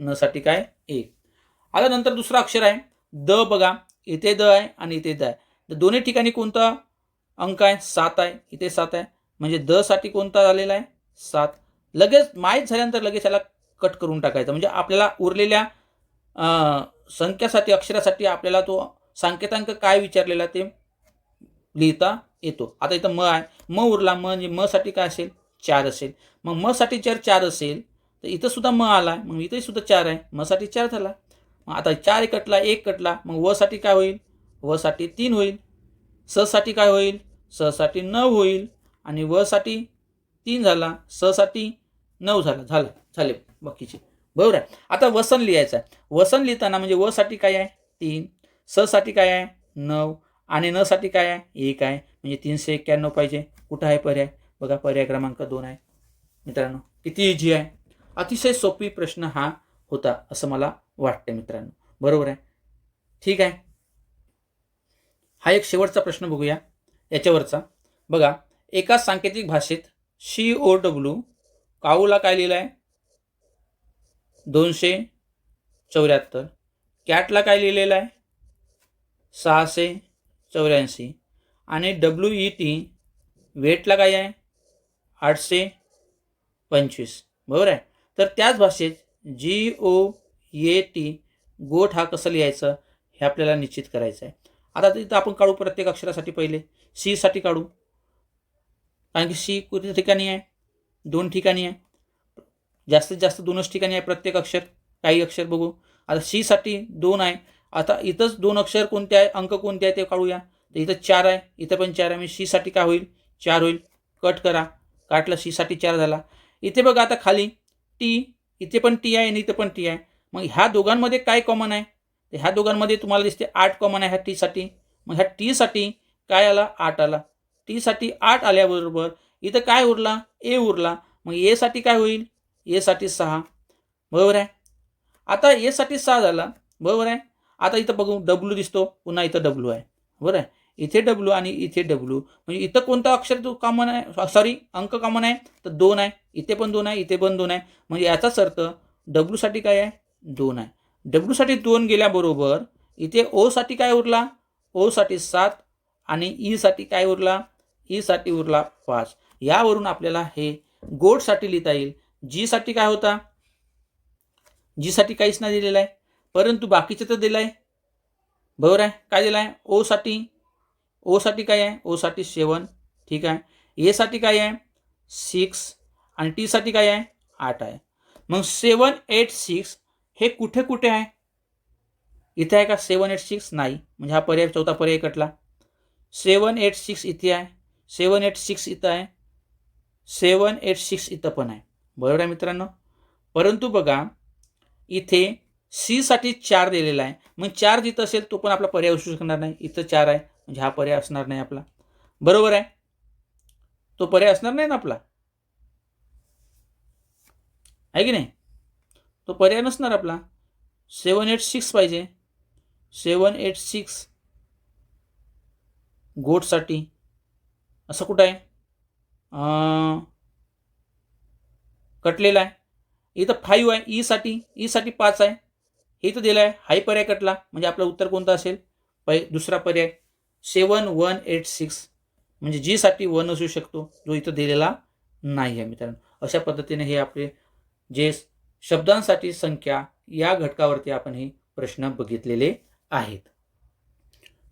A: न साठी काय? 1. आता नंतर दुसरा अक्षर आहे द. बघा इथे द आहे आणि इथे द आहे. तर दोन्ही ठिकाणी कोणता अंक आहे? 7 आहे. इथे 7 आहे. म्हणजे द साठी कोणता झालेला आहे? 7. लगेच माहीत झाल्यानंतर लगेच याला कट करून टाकायचं. म्हणजे आपल्याला उरलेल्या संख्यासाठी, अक्षरासाठी आपल्याला तो संकेतांक काय विचारलेला ते लिहिता येतो. आता इथं म आहे. म उरला. म्हणजे म साठी काय असेल? 4 असेल. मग म साठी जर 4 असेल तर इथं सुद्धा म आला. मग इथंही सुद्धा 4 आहे. म साठी 4 झाला. मग आता 4 कटला, 1 कटला. मग व साठी काय होईल? व साठी 3 होईल. स साठी काय होईल? स साठी 9 होईल. आणि व साठी 3 झाला. स साठी 9 झाला. झाले बाकीचे. बरोबर आहे. आता वसन लिहायचं आहे. वसन लिहिताना म्हणजे व साठी काय आहे? 3. स साठी काय आहे? 9. आणि न साठी काय आहे? 1 आहे. म्हणजे 391 पाहिजे. कुठं आहे पर्याय? बघा पर्याय क्रमांक 2 आहे. मित्रांनो किती इझी आहे. अतिशय सोपी प्रश्न हा होता असं मला वाटतं मित्रांनो. बरोबर आहे. ठीक आहे. हा एक शेवटचा प्रश्न बघूया याच्यावरचा. बघा एका सांकेतिक भाषेत COW काऊला काय लिहिलं आहे? 274. कॅटला काय लिहिलेलं आहे? 684. आणि WET वेटला काय आहे? 825. बरोबर आहे. तर त्याच भाषेत GOAT गोट हा कसं लिहायचं हे आपल्याला निश्चित करायचं आहे. आता तिथं आपण काढू प्रत्येक अक्षरासाठी. पहिले सी साठी काढू. कारण की सी कुठल्या ठिकाणी आहे? 2 ठिकाणी आहे. जास्तीत जास्त 2च ठिकाणी आहे प्रत्येक अक्षर. काही अक्षर बघू. आता सी साठी 2 आहे. आता इथंच 2 अक्षर कोणते आहे, अंक कोणते आहे ते काढूया. तर इथं 4 आहे, इथं पण 4 आहे. म्हणजे सी साठी काय होईल? 4 होईल. कट करा. काटलं. सी साठी 4 झाला. इथे बघा आता खाली टी. इथे पण टी आहे आणि इथे पण टी आहे. मग ह्या दोघांमध्ये काय कॉमन आहे? तर ह्या दोघांमध्ये तुम्हाला दिसते 8 कॉमन आहे ह्या टी साठी. मग ह्या टी साठी काय आला? 8 आला. टी साठी 8 आल्याबरोबर इथं काय उरला? ए उरला. मग ए साठी काय होईल? ए साठी 6. बरोबर आहे. आता ए साठी 6 झाला. बरोबर आहे. आता इथं बघू डब्ल्यू दिसतो. पुन्हा इथं डब्ल्यू आहे. बरोबर आहे. इथे डब्ल्यू आणि इथे डब्ल्यू. म्हणजे इथं कोणता अक्षर तो कॉमन आहे? सॉरी अंक कॉमन आहे? तर 2 आहे. इथे पण 2 आहे, इथे पण 2 आहे. म्हणजे याचाच अर्थ डब्ल्यू साठी काय आहे? 2 आहे. डब्ल्यू साठी 2 गेल्याबरोबर इथे ओ साठी काय उरला? ओ साठी 7 आणि ई साठी काय उरला? ई साठी उरला 5. यावरून आपल्याला हे गोट साठी लिहिता येईल. जी साठी काय होता? जी साठी काहीच नाही दिलेलं आहे. परंतु बाकीचे तर दिलं आहे. बरोबर आहे. काय दिलं आहे? ओ साठी काय आहे? ओ साठी 7. ठीक आहे. ए साठी काय आहे? 6 आणि टी साठी काय आहे? 8 आहे. मग 786 हे कुठे कुठे आहे? इथे आहे का 786? नाही. म्हणजे हा पर्याय चौथा पर्याय कटला. 786 इथे आहे. 786 इथं आहे. 786 इथं पण आहे. बरोबर आहे मित्रांनो. परंतु बघा इथे सी साठी 4 दिलेला आहे. मग 4 जिथं असेल तो पण आपला पर्याय असू शकणार नाही. इथं 4 आहे म्हणजे हा पर्याय असणार नाही आपला. बरोबर आहे. तो पर्याय असणार नाही ना आपला. आहे की नाही? तो पर्याय नसणार आपला. 786 पाहिजे. 786 गोटसाठी असं कुठं आहे? कटलेला आहे. इथं 5 आहे, ईसाठी 5 आहे, हे इथं दिलं आहे, हाही पर्याय कटला. म्हणजे आपलं उत्तर कोणतं असेल? दुसरा पर्याय 7186, म्हणजे जीसाठी 1 असू शकतो, जो इथं दिलेला नाही आहे मित्रांनो. अशा पद्धतीने हे आपले जे शब्दांसाठी संख्या या घटकावरती आपण हे प्रश्न बघितलेले आहेत.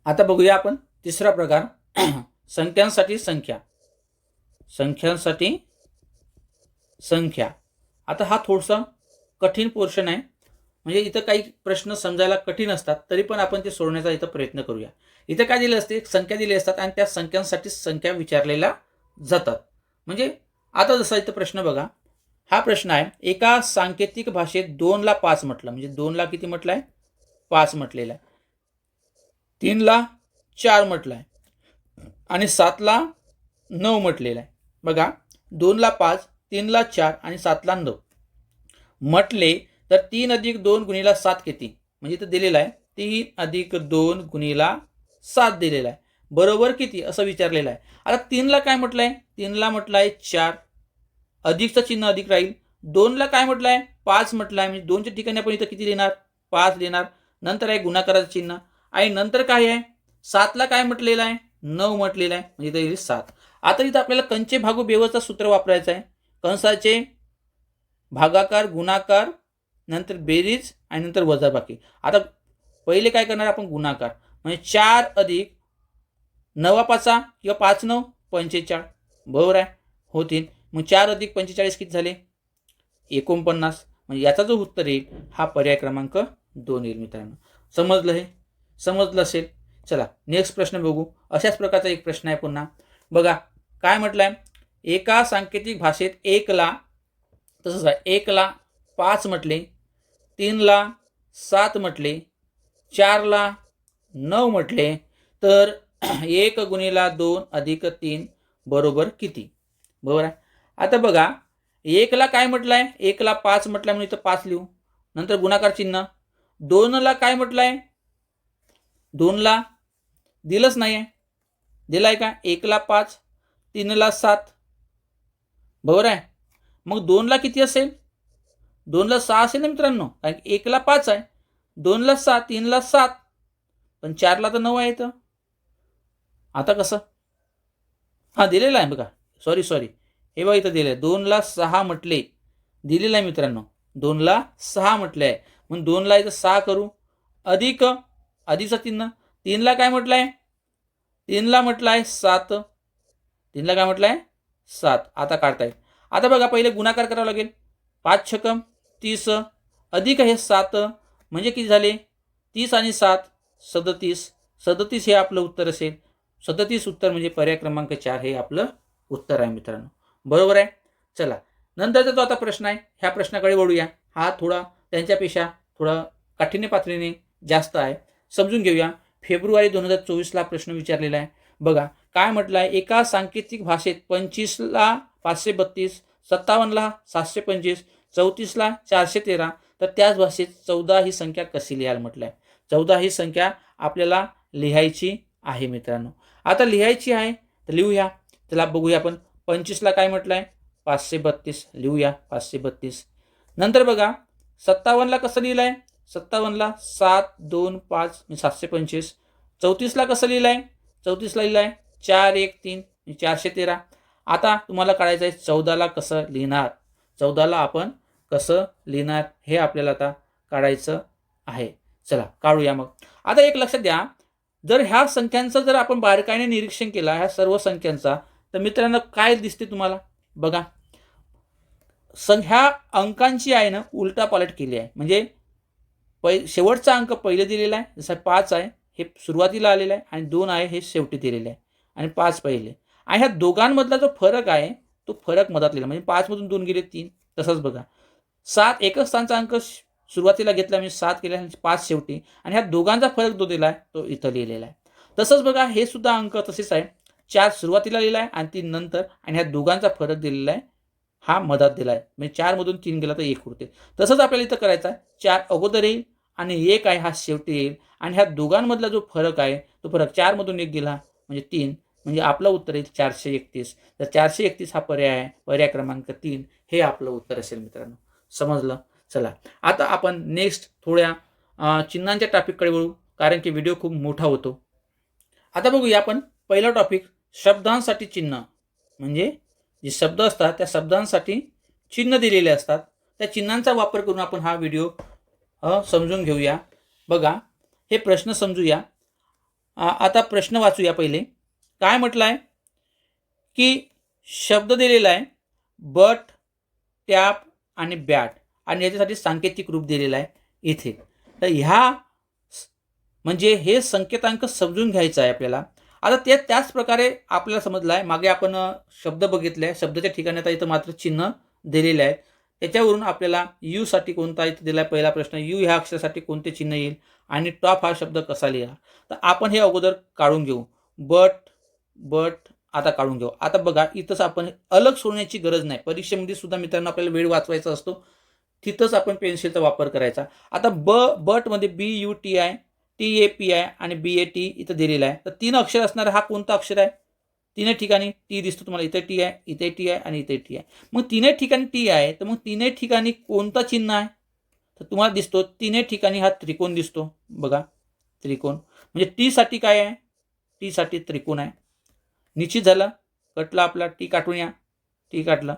A: आता बघूया आपण तिसरा प्रकार संख्यांसाठी संख्या. आता हा थोडासा कठीण पोर्शन आहे. म्हणजे इथं काही प्रश्न समजायला कठीण असतात, तरी पण आपण ते सोडवण्याचा इथं प्रयत्न करूया. इथं काय दिले असते? संख्या दिली असतात आणि त्या संख्यांसाठी संख्या विचारलेल्या जातात. म्हणजे आता जसा इथं प्रश्न बघा, हा प्रश्न आहे, एका सांकेतिक भाषेत 2 ला 5 म्हटलं, म्हणजे 2 ला किती म्हटलं आहे? 5 म्हटलेलं आहे. 3 ला 4 म्हटलं आहे आणि 7 ला 9 म्हटलेलं आहे. बघा, 2 ला 5, 3 ला 4 आणि 7 ला 9 म्हटले तर 3 अधिक 2 गुणिला 7 किती? म्हणजे इथं दिलेलं आहे 3 अधिक 2 गुणिला 7 दिलेला आहे, बरोबर किती असं विचारलेलं आहे. आता 3 ला काय म्हटलंय? 3 ला म्हटलं आहे 4, अधिकचं चिन्ह अधिक राहील. 2 ला काय म्हटलं आहे? 5 म्हटलं आहे, म्हणजे 2च्या ठिकाणी आपण इथं किती लिहिणार? 5 लिहिणार. नंतर आहे गुणाकाराचं चिन्ह आणि नंतर काय आहे? 7 ला काय म्हटलेलं आहे? 9 म्हटलेलं आहे, म्हणजे इथं येईल 7. आता इथं आपल्याला कंचे भागू बेवचं सूत्र वापरायचं आहे. कंसाचे भागाकार, गुणाकार, नंतर बेरीज आणि नंतर वजाबाकी. आता पहिले काय करणार आपण? गुणाकार. म्हणजे 4 अधिक 9 5 किंवा 5 9 45, बरोबर आहे, होतील. मग 4 अधिक 45 किती झाले? 49. म्हणजे याचा जो उत्तर येईल हा पर्याय क्रमांक 2 येईल मित्रांनो. समजलं? हे समजलं असेल. चला नेक्स्ट प्रश्न बघू. अशाच प्रकारचा एक प्रश्न आहे पुन्हा. बघा काय म्हटलंय, एका सांकेतिक भाषेत 1 ला, तसंच आहे, 1 ला 5 म्हटले, 3 ला 7 म्हटले, 4 ला 9 म्हटले, तर 1 गुणिला 2 अधिक 3 बरोबर किती? बरोबर आहे. आता बघा, 1 ला काय म्हटलंय? 1 ला 5 म्हटलंय म्हणून इथं 5 लिहू, नंतर गुणाकार चिन्ह. 2 ला काय म्हटलंय? 2 ला दिलंच नाही आहे, दिलाय का? 1 ला 5, 3 ला 7, बरोबर आहे. मग 2 ला किती असेल? 2 ला 6 असेल ना मित्रांनो, कारण 1 ला 5 आहे, 2 ला 6, 3 ला 7, पण 4 ला तर 9 आहे इथं. आता कसं? हा दिलेला आहे बघा, सॉरी हे बघा इथं दिलं आहे 2 ला 6 म्हटले, दिलेलं आहे मित्रांनो, 2 ला 6 म्हटले आहे. मग 2 ला इथं 6 करू, अधिक अधिकचं चिन्ह. 3 ला काय म्हटलं आहे? 3 ला म्हटलं आहे 7, 3 ला काय म्हटलं आहे? 7. आता काढता येईल. आता बघा पहिले गुणाकार करावा लागेल. 5 छकम 30 अधिक हे 7, म्हणजे किती झाले? 30 आणि 7 37. 37 हे आपलं उत्तर असेल. 37 उत्तर म्हणजे पर्याय क्रमांक 4 हे आपलं उत्तर आहे मित्रांनो. बरोबर आहे. चला नंतरचा जो आता प्रश्न आहे, ह्या प्रश्नाकडे वळूया. हा थोडा त्यांच्यापेक्षा थोडा काठिण्य पातळीने जास्त आहे, समजून घेऊया. फेब्रुवारी 2024 ला प्रश्न विचारलेला आहे. बघा काय म्हटलं आहे, एका सांकेतिक भाषेत 25 ला 532, 57 ला 725, 34 ला 413, तर त्याच भाषेत 14 ही संख्या कशी लिहायला म्हटलं आहे. 14 ही संख्या आपल्याला लिहायची आहे मित्रांनो. आता लिहायची आहे तर लिहूया. त्याला बघूया आपण. 25 ला काय म्हटलं आहे? 532, लिहूया 532. नंतर बघा 57 ला कसं लिहिलं आहे? 57 ला 7 2 5 725. 34 ला कसं लिहिलं आहे? 34 ला लिहिलं आहे 4 1 3 413. आता तुम्हाला काढायचं आहे 14 ला कसं लिहिणार. 14 ला आपण कसं लिहिणार हे आपल्याला आता काढायचं आहे. चला काढूया मग. आता एक लक्षात द्या, जर ह्या संख्यांचं जर आपण बारकाईने निरीक्षण केला ह्या सर्व संख्यांचा, तर मित्रांनो काय दिसते तुम्हाला? बघा ह्या अंकांची आहे ना उलटा पालट केली आहे. म्हणजे शेवटचा अंक पहिले दिलेला आहे, जसं 5 आहे हे सुरुवातीला आलेलं आहे आणि 2 आहे हे शेवटी दिलेले आहे आणि 5 पहिले. आणि ह्या दोघांमधला जो फरक आहे तो फरक मधात लिहिला, म्हणजे 5 मधून 2 गेले 3. तसंच बघा 7 एकच स्थानचा अंक सुरुवातीला घेतला म्हणजे 7 केला आणि 5 शेवटी, आणि ह्या दोघांचा फरक जो दिला आहे तो इथं लिहिलेला आहे. तसंच बघा हे सुद्धा अंक तसेच आहे, 4 सुरुवातीला लिहिला आहे आणि 3 नंतर, आणि ह्या दोघांचा फरक दिलेला आहे हा मधात दिला आहे, म्हणजे 4 मधून 3 गेला तर 1 उरते. तसंच आपल्याला इथं करायचं आहे, 4 अगोदर येईल आणि 1 आहे हा शेवटी येईल, आणि ह्या दोघांमधला जो फरक आहे तो फरक 4 मधून 1 गेला म्हणजे 3, म्हणजे आपलं उत्तर येईल 431. तर 431 हा पर्याय आहे, पर्याय क्रमांक 3 हे आपलं उत्तर असेल मित्रांनो. समजलं? चला, आता आपण नेक्स्ट थोड्या चिन्हांच्या टॉपिककडे वळू, कारण की व्हिडिओ खूप मोठा होतो. आता बघूया आपण पहिला टॉपिक, शब्दांसाठी चिन्ह. म्हणजे जे शब्द असतात त्या शब्दांसाठी चिन्ह दिलेले असतात. त्या चिन्हांचा वापर करून आपण हा व्हिडिओ समजून घेऊया. बघा, हे प्रश्न समजूया. आता प्रश्न वाचूया पहिले. काय म्हटलं आहे की शब्द दिलेला आहे बट, टॅप आणि बॅट, आणि याच्यासाठी सांकेतिक रूप दिलेलं आहे इथे. तर ह्या म्हणजे हे संकेतांक समजून घ्यायचं आहे आपल्याला. आता ते त्याच प्रकारे आपल्याला समजलं आहे. मागे आपण शब्द बघितले, शब्दाच्या ठिकाणी आता इथं मात्र चिन्ह दिलेले आहेत. त्याच्यावरून आपल्याला यू साठी कोणता इथं दिला आहे पहिला प्रश्न, यू ह्या अक्षरासाठी कोणते चिन्ह येईल आणि टॉप हा शब्द कसा लिहा. तर आपण हे अगोदर काढून घेऊ. बट आता काढून घेऊ. आता बघा, इथंच आपण अलग सोडण्याची गरज नाही. परीक्षेमध्ये सुद्धा मित्रांनो आपल्याला वेळ वाचवायचा असतो, तिथंच आपण पेन्सिलचा वापर करायचा. आता बटमध्ये BUTI, TAPI आणि BAT इथं दिलेला आहे. तर 3 अक्षर असणारा हा कोणता अक्षर आहे? तिन्ही ठिकाणी टी दिसतो तुम्हाला. इथे टी आहे, इथे टी आहे आणि इथे टी आहे. मग तिन्ही ठिकाणी टी आहे, तर मग तिन्ही ठिकाणी कोणता चिन्ह आहे? तर तुम्हाला दिसतो तिन्ही ठिकाणी हा त्रिकोण दिसतो. बघा, त्रिकोण म्हणजे टी साठी काय आहे? टी साठी त्रिकोण आहे. निश्चित झालं, कटला आपला टी काढून या. टी काढलं.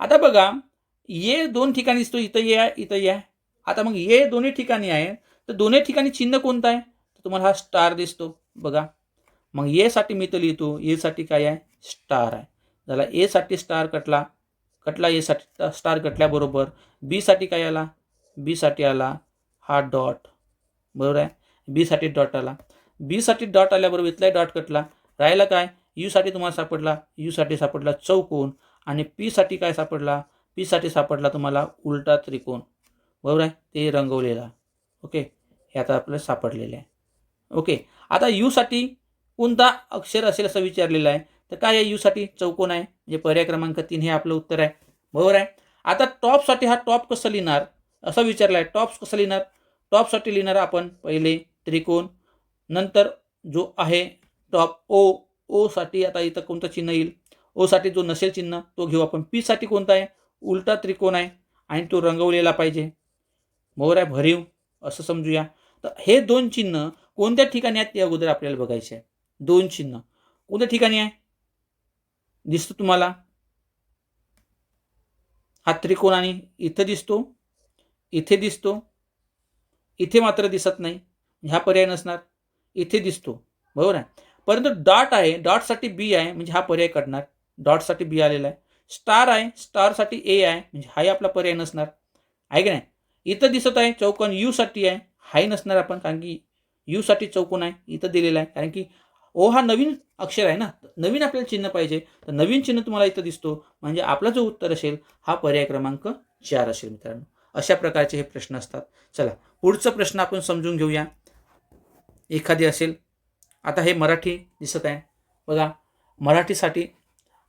A: आता बघा, ये 2 ठिकाणी दिसतो, इथं ये आहे, इथं ये आहे. आता मग ये दोन्ही ठिकाणी आहे, तर दोन्ही ठिकाणी चिन्ह कोणतं आहे? तर तुम्हाला हा स्टार दिसतो. बघा, मग ए साठी मी तर लिहितो, ए साठी काय आहे? स्टार आहे. झाला, ए साठी स्टार कटला, ए साठी स्टार कटल्याबरोबर बी साठी काय आला? बी साठी आला हा डॉट. बरोबर आहे, बी साठी डॉट आला. बी साठी डॉट आल्याबरोबर इथला डॉट कटला. राहिला काय? यू साठी तुम्हाला सापडला, यू साठी सापडला चौकोन, आणि पी साठी काय सापडला? पी साठी सापडला तुम्हाला उलटा त्रिकोण. बरोबर आहे, ते रंगवलेला. ओके, हे आता आपल्याला सापडलेले आहे. ओके, आता यू साठी कोणता अक्षर असेल असं विचारलेलं आहे. तर काय आहे? यू साठी चौकोन आहे, म्हणजे पर्याय क्रमांक 3 हे आपलं उत्तर आहे. बरोबर आहे. आता टॉपसाठी हा टॉप कसं लिहिणार असं विचारलं आहे. टॉप कसं लिहिणार? टॉपसाठी लिहिणार आपण पहिले त्रिकोण, नंतर जो आहे टॉप ओ साठी आता इथं कोणतं चिन्ह येईल? ओ साठी जो नसेल चिन्ह तो घेऊ आपण. पी साठी कोणता आहे? उलटा त्रिकोण आहे आणि तो रंगवलेला पाहिजे. बरोबर आहे, भरीव असं समजूया. तर हे 2 चिन्ह कोणत्या ठिकाणी आहेत ते अगोदर आपल्याला बघायचे आहे. 2 चिन्ह कोणत्या ठिकाणी आहे? दिसतो तुम्हाला हा त्रिकोण, आणि इथं दिसतो, इथे दिसतो, इथे मात्र दिसत नाही. हा पर्याय नसणार. इथे दिसतो. बरोबर आहे, परंतु डॉट आहे, डॉटसाठी बी आहे म्हणजे हा पर्याय काढणार. डॉटसाठी बी आलेला आहे. स्टार आहे, स्टारसाठी ए आहे म्हणजे हाही आपला पर्याय नसणार. आहे की नाही? इथं दिसत आहे चौकोन, यू साठी आहे, हाही नसणार आपण, कारण की यू साठी चौकोन आहे इथं दिलेला आहे. कारण की ओ हा नवीन अक्षर आहे ना, नवीन आपल्याला चिन्ह पाहिजे. तर नवीन चिन्ह तुम्हाला इथं दिसतो, म्हणजे आपला जो उत्तर असेल हा पर्याय क्रमांक 4 असेल मित्रांनो. अशा प्रकारचे हे प्रश्न असतात. चला, पुढचा प्रश्न आपण समजून घेऊया. एखादी असेल, आता हे मराठी दिसत आहे. बघा, मराठीसाठी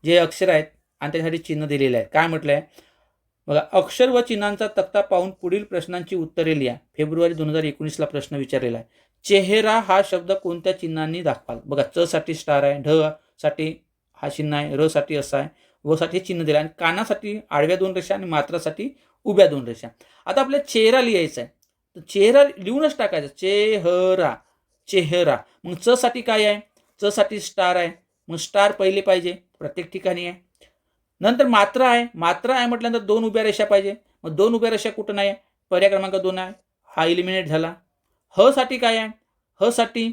A: जे अक्षर आहेत आणि त्यासाठी चिन्ह दिलेले आहेत. काय म्हटलं आहे? बघा, अक्षर व चिन्हांचा तक्ता पाहून पुढील प्रश्नांची उत्तरे लिहा. फेब्रुवारी 2019ला प्रश्न विचारलेला आहे. चेहरा हा शब्द कोणत्या चिन्हांनी दाखवाल? बघा, च साठी स्टार आहे, ढ साठी हा चिन्ह आहे, र साठी असा आहे, व साठी चिन्ह दिलं आहे, आणि कानासाठी आडव्या 2 रेषा आणि मात्रासाठी उभ्या 2 रेषा. आता आपल्याला चेहरा लिहायचा आहे, तर चेहरा लिहूनच टाकायचं. चेहरा, चेहरा. मग च साठी काय आहे? च साठी स्टार आहे, मग स्टार पहिले पाहिजे, प्रत्येक ठिकाणी आहे. नंतर मात्रा आहे, मात्रा आहे म्हटल्यानंतर 2 उभ्या रेषा पाहिजे. मग 2 उभ्या रेषा कुठं नाही आहे? पर्याय क्रमांक 2 आहे, हा इलिमिनेट झाला. ह साठी काय आहे? ह साठी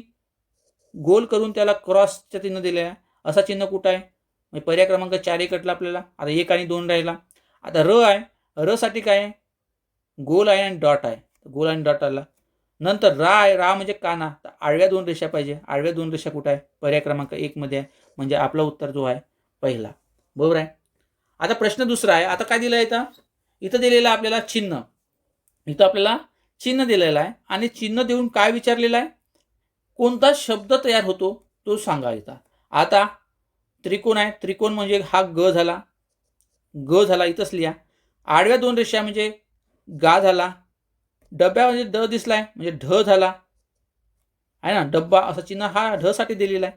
A: गोल करून त्याला क्रॉसचं चिन्ह दिले आहे, असा चिन्ह कुठं आहे? म्हणजे पर्याय क्रमांक 4 कटला आपल्याला. आता 1 आणि 2 राहिला. आता र आहे, र साठी काय आहे? गोल आहे आणि डॉट आहे, गोल आणि डॉट आला. नंतर रा आहे, रा म्हणजे काना, तर आडव्या 2 रेषा पाहिजे. आडव्या 2 रेषा कुठं आहे? पर्याय क्रमांक 1 मध्ये आहे, म्हणजे आपला उत्तर जो आहे पहिला. बरोबर आहे. आता प्रश्न दुसरा आहे. आता काय दिलं आहे? इथं दिलेलं आहे आपल्याला चिन्ह. इथं आपल्याला चिन्ह दिलेलं आहे, आणि चिन्ह देऊन काय विचारलेलं आहे? कोणता शब्द तयार होतो तो सांगा इथं. आता त्रिकोण आहे, त्रिकोण म्हणजे हा ग झाला, ग झाला इथंच लिहा. आडव्या 2 रेषा म्हणजे गा झाला. डब्यामध्ये ड दिसलाय म्हणजे ढ झाला आहे ना, डब्बा असं चिन्ह हा ढ साठी दिलेला आहे.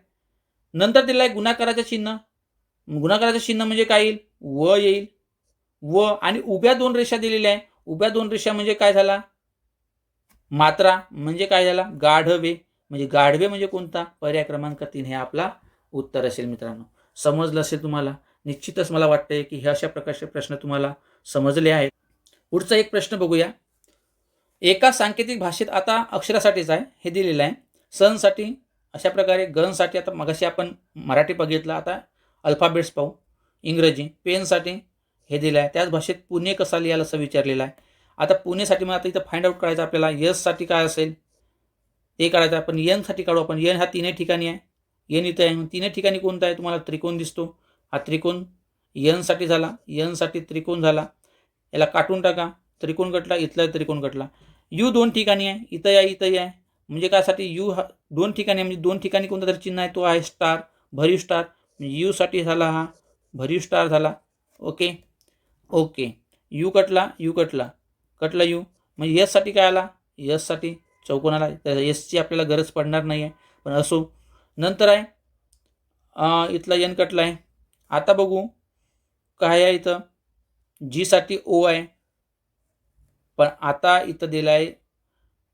A: नंतर दिलाय गुणाकाराचं चिन्ह. गुणाकाराचं चिन्ह म्हणजे काय येईल? व येईल. व आणि उभ्या दोन रेषा दिलेल्या आहे. उभ्या दोन रेषा म्हणजे काय झाला? मात्रा म्हणजे काय झाला? गाढवे. म्हणजे गाढवे म्हणजे कोणता? पर्याय क्रमांक 3 हे आपला उत्तर असेल मित्रांनो. समजलं असेल तुम्हाला. निश्चितच मला वाटतंय की हे अशा प्रकारचे प्रश्न तुम्हाला समजले आहेत. पुढचा एक प्रश्न बघूया. एका सांकेतिक भाषेत आता अक्षरासाठीच आहे हे दिलेलं आहे. सणसाठी अशा प्रकारे, गणसाठी आता मगाशी आपण मराठी बघितलं, आता अल्फाबेट्स पाहू. इंग्रजी. पेनसाठी हे दिलं आहे. त्याच भाषेत पुणे कसा लिहाल असं विचारलेलं आहे. आता पुणेसाठी मग आता इथं फाइंड आउट करायचं आपल्याला. यससाठी काय असेल ते काढायचं. आपण एनसाठी काढू. आपण एन हा तीनही ठिकाणी आहे. एन इथं आहे. तीनही ठिकाणी कोणता आहे? तुम्हाला त्रिकोण दिसतो. हा त्रिकोण एनसाठी झाला. एनसाठी त्रिकोण झाला. याला काटून टाका. त्रिकोण कटला. इथला त्रिकोण कटला. यू दोन ठिकाणी आहे. इथं आहे, इथंही आहे. म्हणजे कायसाठी? यू हा दोन ठिकाणी आहे. म्हणजे दोन ठिकाणी कोणता तरी चिन्ह आहे, तो आहे स्टार, भरीव स्टार. यू साठी झाला हा भरीव स्टार झाला. Okay okay. यू कटला, यू कटला, कटला यू. म्हणजे यससाठी काय आला? यससाठी चौकोन आला. तर एसची आपल्याला गरज पडणार नाही आहे, पण असो. नंतर आहे इथला एन कटला आहे. आता बघू काय आहे इथं. जीसाठी ओ आहे, पण आता इथं दिलं आहे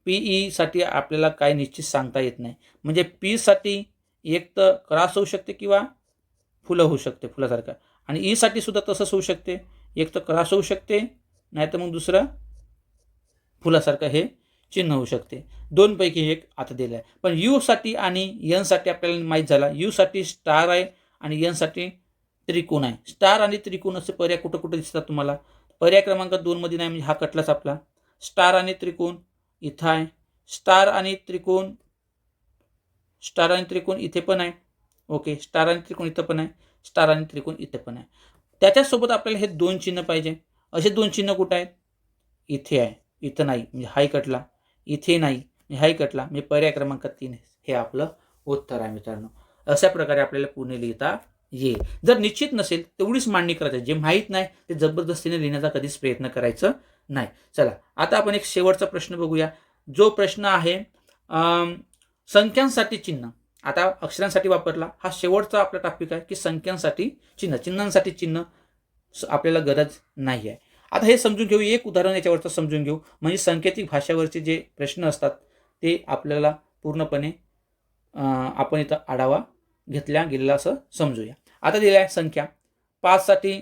A: पीईसाठी आपल्याला काय निश्चित सांगता येत नाही. म्हणजे पीसाठी एक तर क्रॉस होऊ शकते किंवा फुलं होऊ शकते फुलासारखं. आणि ईसाठी सुद्धा तसंच होऊ शकते. एक तर क्रॉस होऊ शकते, नाहीतर मग दुसरं फुलासारखं हे चिन्ह होऊ शकते. दोनपैकी एक आता दिलं आहे. पण यूसाठी आणि एनसाठी आपल्याला माहीत झाला. यूसाठी स्टार आहे आणि एनसाठी त्रिकोण आहे. स्टार आणि त्रिकोण असे पर्याय कुठं कुठं दिसतात तुम्हाला? पर्याय क्रमांक 2 मध्ये नाही, म्हणजे हा कटलाच आपला. स्टार आणि त्रिकोण इथं आहे. स्टार आणि त्रिकोण, स्टार आणि त्रिकोण इथे पण आहे. ओके. स्टार आणि त्रिकोण इथं पण आहे. स्टार आणि त्रिकोण इथे पण आहे. त्याच्यासोबत आपल्याला हे दोन चिन्ह पाहिजे. असे दोन चिन्ह कुठं आहेत? इथे आहे. इथं नाही, म्हणजे हाही कटला. इथे नाही, म्हणजे हाही कटला. म्हणजे पर्याय क्रमांक 3 हे आपलं उत्तर आहे मित्रांनो. अशा प्रकारे आपल्याला पुणे लिहिता येईल. जर निश्चित नसेल तेवढीच मांडणी करायची. जे माहीत नाही ते जबरदस्तीने लिहिण्याचा कधीच प्रयत्न करायचं नाही. चला आता आपण एक शेवटचा प्रश्न बघूया. जो प्रश्न आहे संख्यांसाठी चिन्ह. आता अक्षरांसाठी वापरला. हा शेवटचा आपला टॉपिक आहे की संख्यांसाठी चिन्ह. चिन्हांसाठी चिन्ह आपल्याला गरज नाही आहे. आता हे समजून घेऊ. एक उदाहरण याच्यावरचं समजून घेऊ. म्हणजे सांकेतिक भाषेवरचे जे प्रश्न असतात ते आपल्याला पूर्णपणे आपण इथं आढावा घेतला गेलेला असं समजूया. आता दिलं आहे संख्या. 5 साठी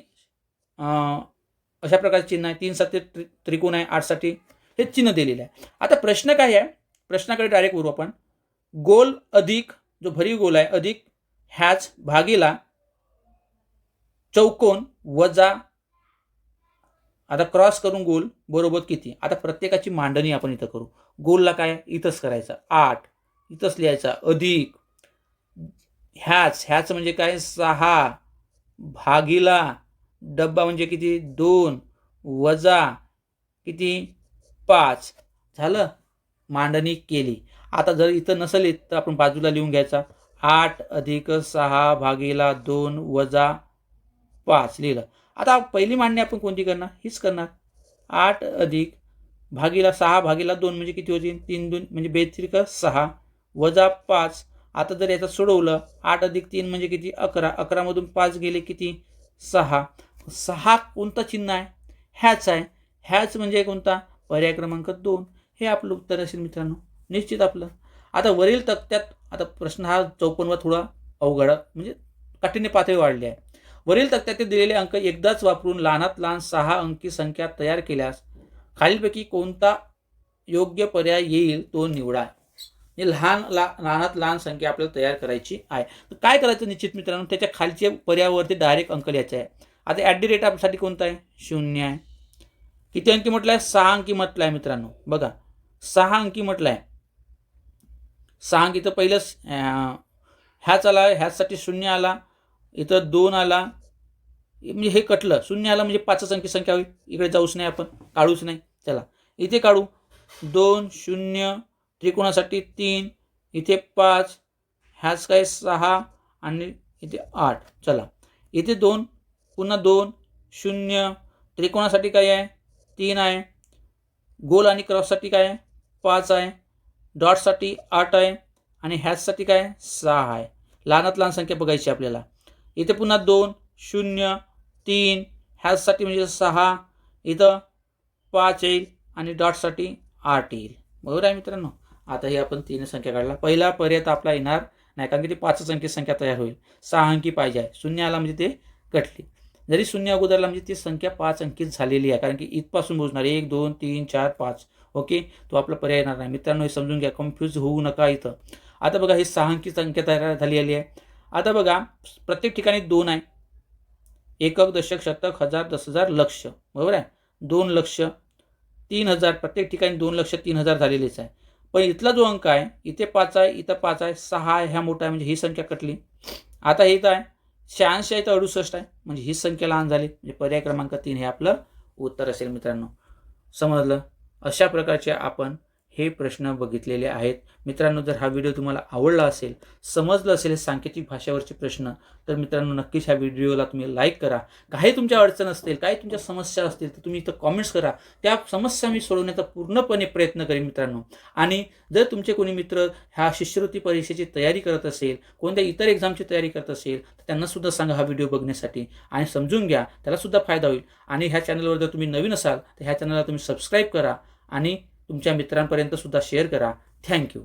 A: अशा प्रकारचे चिन्ह आहे. 3 साठी त्रिकोण आहे. 8 साठी हे चिन्ह दिलेलं आहे. आता प्रश्न काय आहे? प्रश्नाकडे डायरेक्ट वरू आपण. गोल अधिक जो भरीव गोल आहे अधिक ह्याच भागीला चौकोन वजा, आता क्रॉस करून गोल बरोबर किती? आता प्रत्येकाची मांडणी आपण इथं करू. गोलला काय इथंच करायचं 8, इथंच लिहायचा अधिक ह्याच म्हणजे काय 6 भागीला डब्बा म्हणजे किती 2 वजा किती 5. झालं, मांडणी केली. आता जर इथं नसेल येत तर आपण बाजूला लिहून घ्यायचा 8 अधिक 6 भागीला 2 वजा 5 लिहिलं. आता पहिली मांडणी आपण कोणती करणार? हीच करणार. 8 अधिक भागीला 6 भागीला 2 म्हणजे किती होतील? 3 2 म्हणजे बेत्रिक 6 वजा 5. आता जर याचं सोडवलं 8 अधिक 3 म्हणजे किती 11. 11 मधून 5 गेले किती 6. 6 कोणता चिन्ह आहे? ह्याच आहे. ह्याच म्हणजे कोणता? पर्याय क्रमांक 2 हे आपलं उत्तर असेल मित्रांनो. निश्चित आपलं. आता वरील तक्त्यात आता प्रश्न हा 54वा थोडा अवघड म्हणजे काठीण्य पातळी वाढली आहे. वरील तक्त्यात दिलेले अंक एकदाच वापरून लहानात लहान 6 अंकी संख्या तयार केल्यास खालीलपैकी कोणता योग्य पर्याय येईल तो निवडा. म्हणजे लहानात लहान संख्या आपल्याला तयार करायची आहे. तर काय करायचं निश्चित मित्रांनो? त्याच्या खालच्या पर्यायावरती डायरेक्ट अंक लिहायचे आहे. आता ॲट दी रेट आपल्यासाठी कोणता आहे? 0 आहे. किती अंकी म्हटलं आहे? 6 अंकी म्हटलं आहे मित्रांनो. बघा 6 अंकी म्हटलं आहे. 6 अंकी तर पहिलंच ह्याच आला, ह्याचसाठी 0 आला, इथं 2 आला, म्हणजे हे कटलं. 0 आला म्हणजे 5 अंकी संख्या होईल. इकडे जाऊच नाही, आपण काढूच नाही. चला इथे काढू. 2 0 त्रिकोणासाठी 3, इथे 5, ह्याच काय 6 आणि इथे 8. चला इथे 2 पुन्हा 2 0 त्रिकोणासाठी काय आहे? 3 आहे. गोल आणि क्रॉससाठी काय आहे? 5 आहे. डॉटसाठी 8 आहे आणि हॅशसाठी काय 6 आहे. लहानात लहान संख्या बघायची आपल्याला. इथे पुन्हा 2 0 3 ह्यासाठी म्हणजे 6, इथं 5 येईल आणि डॉटसाठी 8 येईल. बरोबर आहे मित्रांनो. आता हे आपण 3 संख्या काढला. पहिला पर्याय तर आपला येणार नाही, कारण की ती 5 अंकी संख्या तयार होईल. 6 अंकी पाहिजे आहे. शून्य आला म्हणजे ते कटली. जरी शून्य अगोदरला म्हणजे ती संख्या 5 अंकीत झालेली आहे, कारण की इथपासून मोजणार 1, 2, 3, 4, 5. ओके, तो आपला पर्याय येणार नाही. मित्रांनो हे समजून घ्या, कन्फ्यूज होऊ नका इथं. आता बघा ही 6 अंकी संख्या तयार झालेली आहे. आता बघा प्रत्येक ठिकाणी 2 आहे. एकक, दशक, शतक, हजार, 10,000, लक्ष. बरोबर आहे. 2 लक्ष, 3,000. प्रत्येक ठिकाणी 2 लक्ष 3,000 झालेलीच आहे. पण इथला जो अंक आहे, इथे 5 आहे, इथं 5 आहे, 6 आहे, ह्या मोठा आहे म्हणजे ही संख्या कटली. आता हे काय 86 आहे, तर 68 आहे म्हणजे ही संख्या लहान झाली. म्हणजे पर्याय क्रमांक 3 हे आपलं उत्तर असेल मित्रांनो. समजलं. अशा प्रकारचे आपण हे प्रश्न बघितलेले आहेत. मित्रांनो जर हा व्हिडिओ तुम्हाला आवडला असेल, समजलं असेल हे सांकेतिक भाषेवरचे प्रश्न, तर मित्रांनो नक्कीच ह्या व्हिडिओला तुम्ही लाईक करा. काही तुमच्या अडचण असतील, काही तुमच्या समस्या असतील, तर तुम्ही इथं कॉमेंट्स करा. त्या समस्या मी सोडवण्याचा पूर्णपणे प्रयत्न करेन मित्रांनो. आणि जर तुमचे कोणी मित्र ह्या शिष्यवृत्ती परीक्षेची तयारी करत असेल, कोणत्या इतर एक्झामची तयारी करत असेल, तर त्यांनासुद्धा सांगा हा व्हिडिओ बघण्यासाठी आणि समजून घ्या, त्यालासुद्धा फायदा होईल. आणि ह्या चॅनलवर जर तुम्ही नवीन असाल, तर ह्या चॅनलला तुम्ही सबस्क्राईब करा आणि तुमच्या मित्रांपर्यंत सुद्धा शेअर करा. थँक्यू.